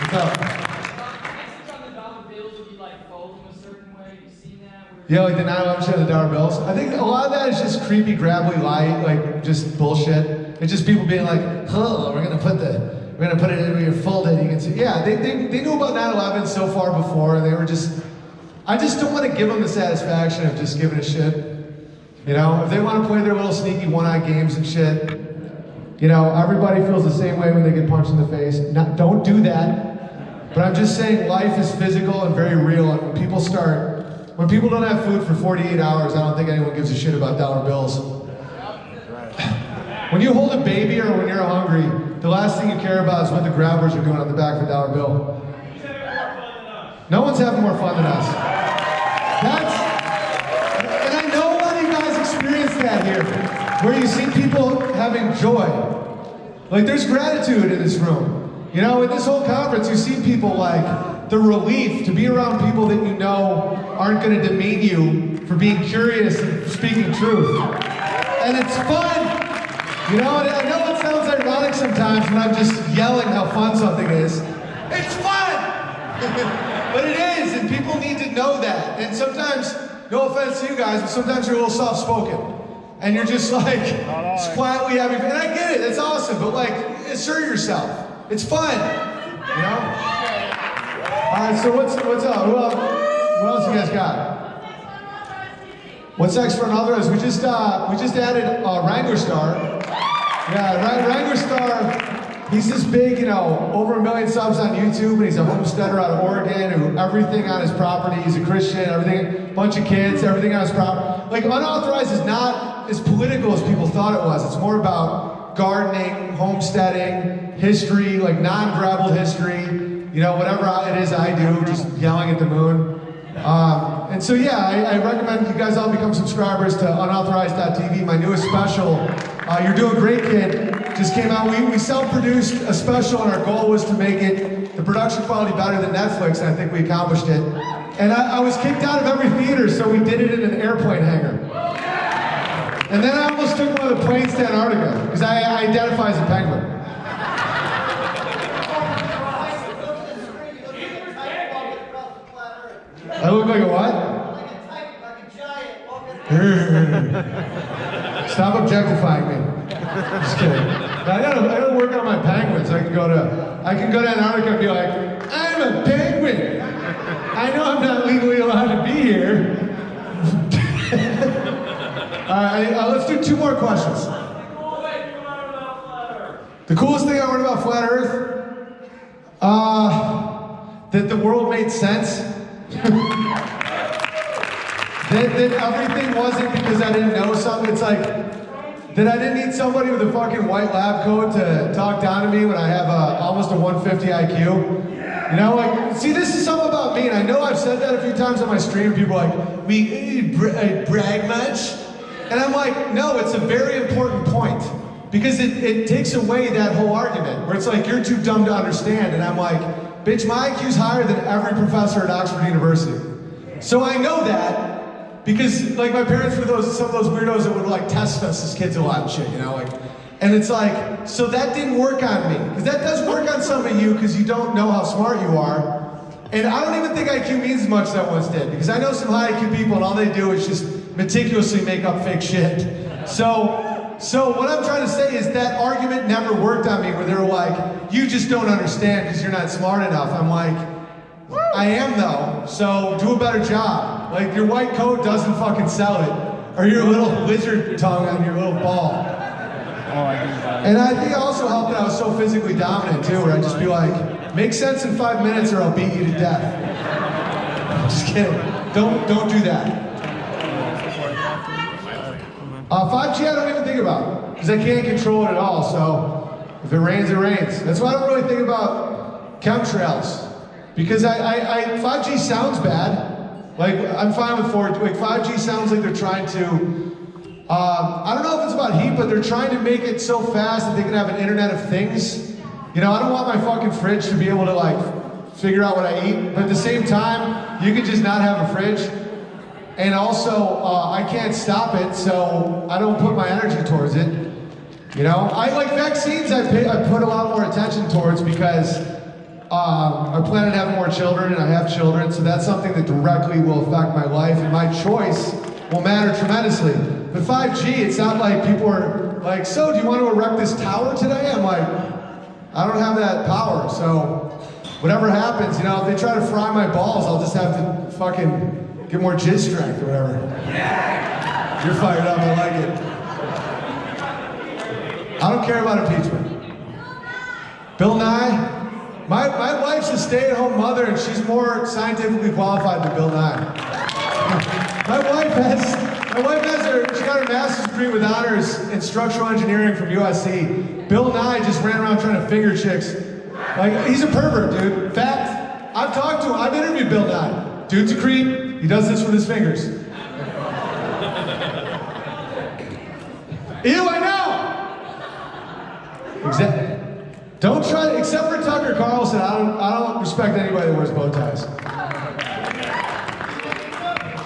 What's up? Yeah, like the 9/11 shit of the dollar bills. I think a lot of that is just creepy, gravelly lie, like just bullshit. It's just people being like, "Huh, we're gonna put it in your folder. You can see." Yeah, they knew about 9/11 so far before, and they were just. I just don't want to give them the satisfaction of just giving a shit. You know, if they want to play their little sneaky one-eye games and shit, you know, everybody feels the same way when they get punched in the face. Don't do that. But I'm just saying, life is physical and very real, and when people don't have food for 48 hours, I don't think anyone gives a shit about dollar bills. When you hold a baby or when you're hungry, the last thing you care about is what the grabbers are doing on the back of a dollar bill. No one's having more fun than us. And I know a lot of you guys experienced that here, where you see people having joy. Like there's gratitude in this room. You know, in this whole conference, you see people like the relief to be around people that you know aren't going to demean you for being curious and speaking truth. And it's fun. You know, and I know it sounds ironic sometimes when I'm just yelling how fun something is. It's fun! But it is, and people need to know that. And sometimes, no offense to you guys, but sometimes you're a little soft-spoken. And you're just like, just quietly having fun. And I get it, it's awesome, but like, assert yourself. It's fun, you know? All right, so what's up? What else you guys got? What's next for unauthorized? We just added Wrangler Star. Yeah, Wrangler Star. He's this big, you know, over 1 million subs on YouTube, and he's a homesteader out of Oregon who everything on his property, he's a Christian, everything, bunch of kids, everything on his property. Like, unauthorized is not as political as people thought it was. It's more about gardening, homesteading, history, like non-graveled history, you know, whatever it is I do, just yelling at the moon. And so, yeah, I recommend you guys all become subscribers to unauthorized.tv, my newest special. You're Doing Great, Kid. Just came out. We self-produced a special, and our goal was to make it the production quality better than Netflix, and I think we accomplished it. And I was kicked out of every theater, so we did it in an airplane hangar. And then I almost took one of the planes to Antarctica, because I identify as a penguin. I look like a what? Stop objectifying me. Just kidding. I gotta work on my penguins. I can go to Antarctica and be like, I'm a penguin. I know I'm not legally allowed to be here. All right, let's do 2 more questions. The coolest thing I learned about flat Earth? That the world made sense. that that everything wasn't because I didn't know something. It's like that I didn't need somebody with a fucking white lab coat to talk down to me when I have almost a 150 IQ. You know, like, see, this is something about me, and I know I've said that a few times on my stream. People are like, brag much? And I'm like, no, it's a very important point. Because it takes away that whole argument, where it's like, you're too dumb to understand, and I'm like, bitch, my IQ's higher than every professor at Oxford University. So I know that, because like my parents were some of those weirdos that would like test us as kids a lot and shit, you know, like, and it's like, so that didn't work on me. Because that does work on some of you, because you don't know how smart you are. And I don't even think IQ means as much as that once did, because I know some high IQ people and all they do is just meticulously make up fake shit. So what I'm trying to say is that argument never worked on me, where they were like, you just don't understand because you're not smart enough. I'm like, I am though, so do a better job. Like, your white coat doesn't fucking sell it, or your little lizard tongue on your little ball. And I think it also helped that I was so physically dominant too, where I'd just be like, make sense in 5 minutes or I'll beat you to death. Just kidding. Don't do that. 5G I don't even think about, because I can't control it at all, so if it rains, it rains. That's why I don't really think about chemtrails, because 5G sounds bad. Like, I'm fine with 4G. Like, 5G sounds like they're trying to, I don't know if it's about heat, but they're trying to make it so fast that they can have an internet of things. You know, I don't want my fucking fridge to be able to like figure out what I eat, but at the same time, you can just not have a fridge. And also, I can't stop it, so I don't put my energy towards it. You know, I like vaccines. I put a lot more attention towards, because I plan on having more children, and I have children, so that's something that directly will affect my life, and my choice will matter tremendously. But 5G, it's not like people are like, so do you want to erect this tower today? I'm like, I don't have that power, so whatever happens, you know, if they try to fry my balls, I'll just have to fucking get more jizz strength or whatever. Yeah. You're fired up, I like it. I don't care about impeachment. Bill Nye? My wife's a stay-at-home mother, and she's more scientifically qualified than Bill Nye. My wife has she got her master's degree with honors in structural engineering from USC. Bill Nye just ran around trying to finger chicks. Like, he's a pervert, dude. In fact, I've talked to him, I've interviewed Bill Nye. Dude's a creep. He does this with his fingers. Ew, I know! Don't try to, except for Tucker Carlson, I don't respect anybody that wears bow ties.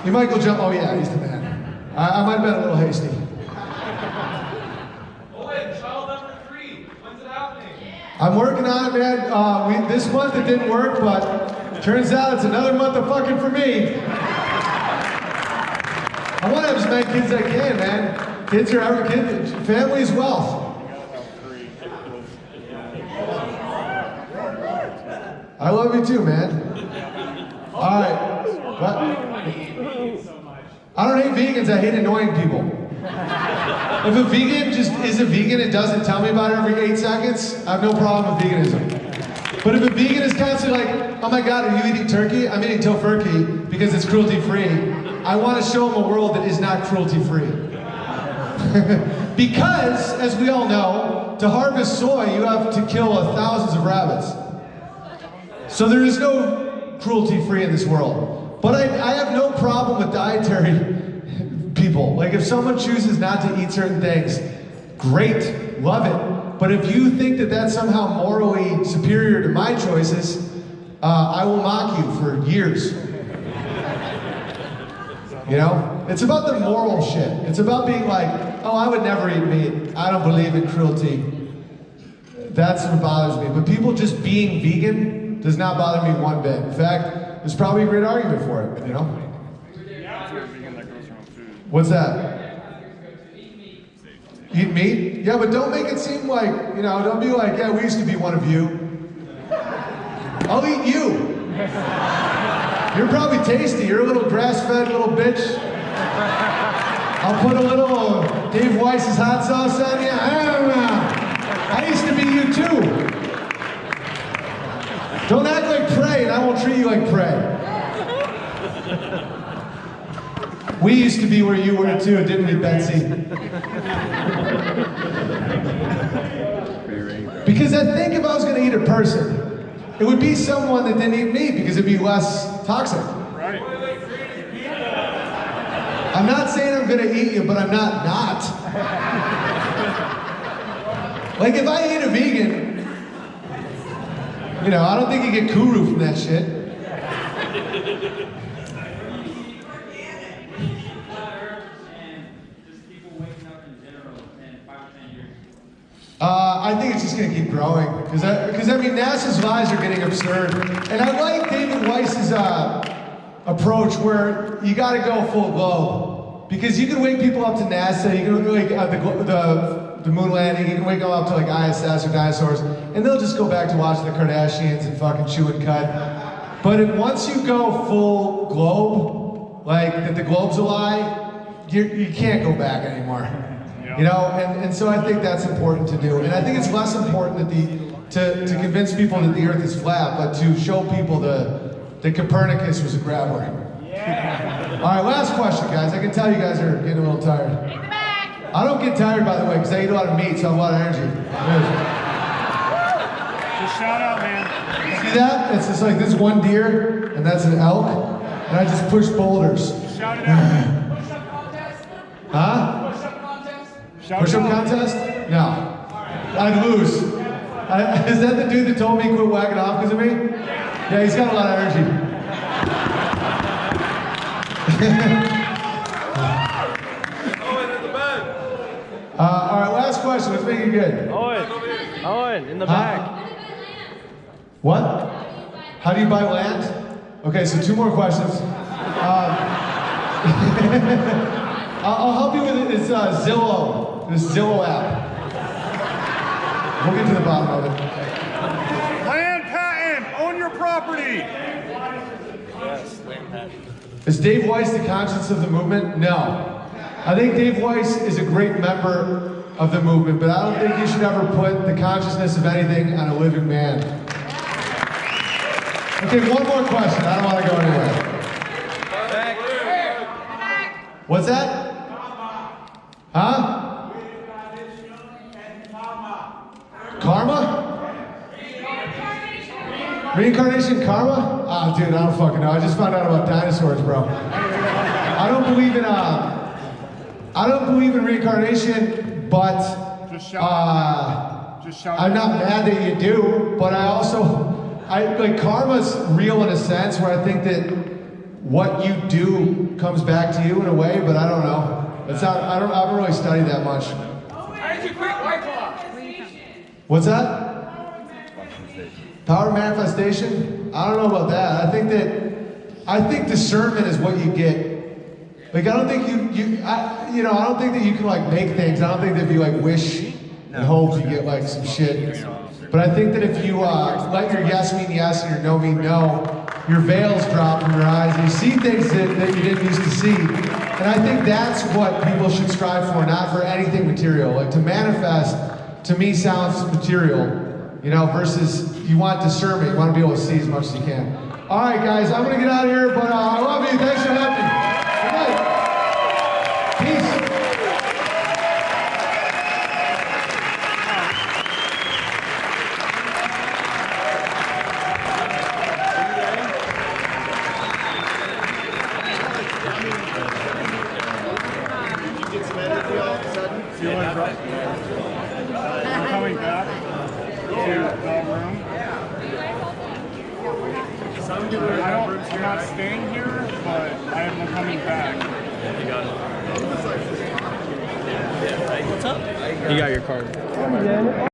You might go jump, oh yeah, he's the man. I might have been a little hasty. Owen, child number 3, when's it happening? I'm working on it, man. This month it didn't work, but turns out it's another month of fucking for me. I want to have as many kids as I can, man. Kids are every kid. Family is wealth. I love you too, man. All right. What? I don't hate vegans. I hate annoying people. If a vegan just is a vegan and doesn't tell me about it every 8 seconds, I have no problem with veganism. But if a vegan is constantly like, oh my God, are you eating turkey? I'm eating tofurkey because it's cruelty-free. I want to show them a world that is not cruelty-free. Because, as we all know, to harvest soy, you have to kill thousands of rabbits. So there is no cruelty-free in this world. But I have no problem with dietary people. Like, if someone chooses not to eat certain things, great, love it. But if you think that that's somehow morally superior to my choices, I will mock you for years. You know? It's about the moral shit. It's about being like, oh, I would never eat meat. I don't believe in cruelty. That's what bothers me. But people just being vegan does not bother me one bit. In fact, there's probably a great argument for it, you know? What's that? Eat meat? Yeah, but don't make it seem like, you know, don't be like, yeah, we used to be one of you. I'll eat you. You're probably tasty. You're a little grass-fed little bitch. I'll put a little Dave Weiss's hot sauce on you. I used to be you too. Don't act like prey and I won't treat you like prey. We used to be where you were too, didn't we, Betsy? Because I think if I was gonna eat a person, it would be someone that didn't eat me because it'd be less toxic. Right. I'm not saying I'm gonna eat you, but I'm not. Like if I ate a vegan, you know, I don't think you get kuru from that shit. I think it's just going to keep growing because I mean NASA's lies are getting absurd, and I like David Weiss's approach where you got to go full globe because you can wake people up to NASA, you can wake the moon landing, you can wake them up to like ISS or dinosaurs, and they'll just go back to watching the Kardashians and fucking chew and cut. But once you go full globe, like that the globe's a lie, you can't go back anymore. You know, and so I think that's important to do. And I think it's less important that to convince people that the earth is flat, but to show people that Copernicus was a grabber. Yeah. All right, last question, guys. I can tell you guys are getting a little tired. In the back. I don't get tired, by the way, because I eat a lot of meat, so I have a lot of energy. Just shout out, man. See that? It's just like this one deer, and that's an elk, and I just push boulders. Shout it out. Push-up contest? Huh? Push-up contest? Push-up contest? No. I'd lose. Is that the dude that told me quit whacking off because of me? Yeah, he's got a lot of energy. Owen in the back. All right, last question. Let's make it good. Owen, in the back. What? How do you buy land? Okay, so 2 more questions. I'll help you with it. It's Zillow. This Zillow app. We'll get to the bottom of it. Land patent. Own your property. Yes, land patent. Is Dave Weiss the conscience of the movement? No. I think Dave Weiss is a great member of the movement, but I don't think you should ever put the consciousness of anything on a living man. Okay, one more question. I don't want to go anywhere. What's that? Huh? Karma? Reincarnation karma? Ah, dude, I don't fucking know. I just found out about dinosaurs, bro. I don't believe in reincarnation, but I'm not mad that you do, but I like karma's real in a sense where I think that what you do comes back to you in a way, but I don't know. It's not, I haven't really studied that much. How did you quit White Claw? What's that? Power manifestation? I don't know about that. I think discernment is what you get. Like I don't think I don't think that you can like make things. I don't think that if you like wish and hope you get like some shit. But I think that if you let your yes mean yes and your no mean no, your veils drop from your eyes and you see things that you didn't used to see. And I think that's what people should strive for, not for anything material. Like to manifest, to me, sounds material, you know, versus you want discernment. You want to be able to see as much as you can. All right, guys, I'm going to get out of here, but I love you. Thanks for having me. Good night. Peace. I'm coming back to the room. I'm not staying here, but I'm coming back. What's up? You got your card.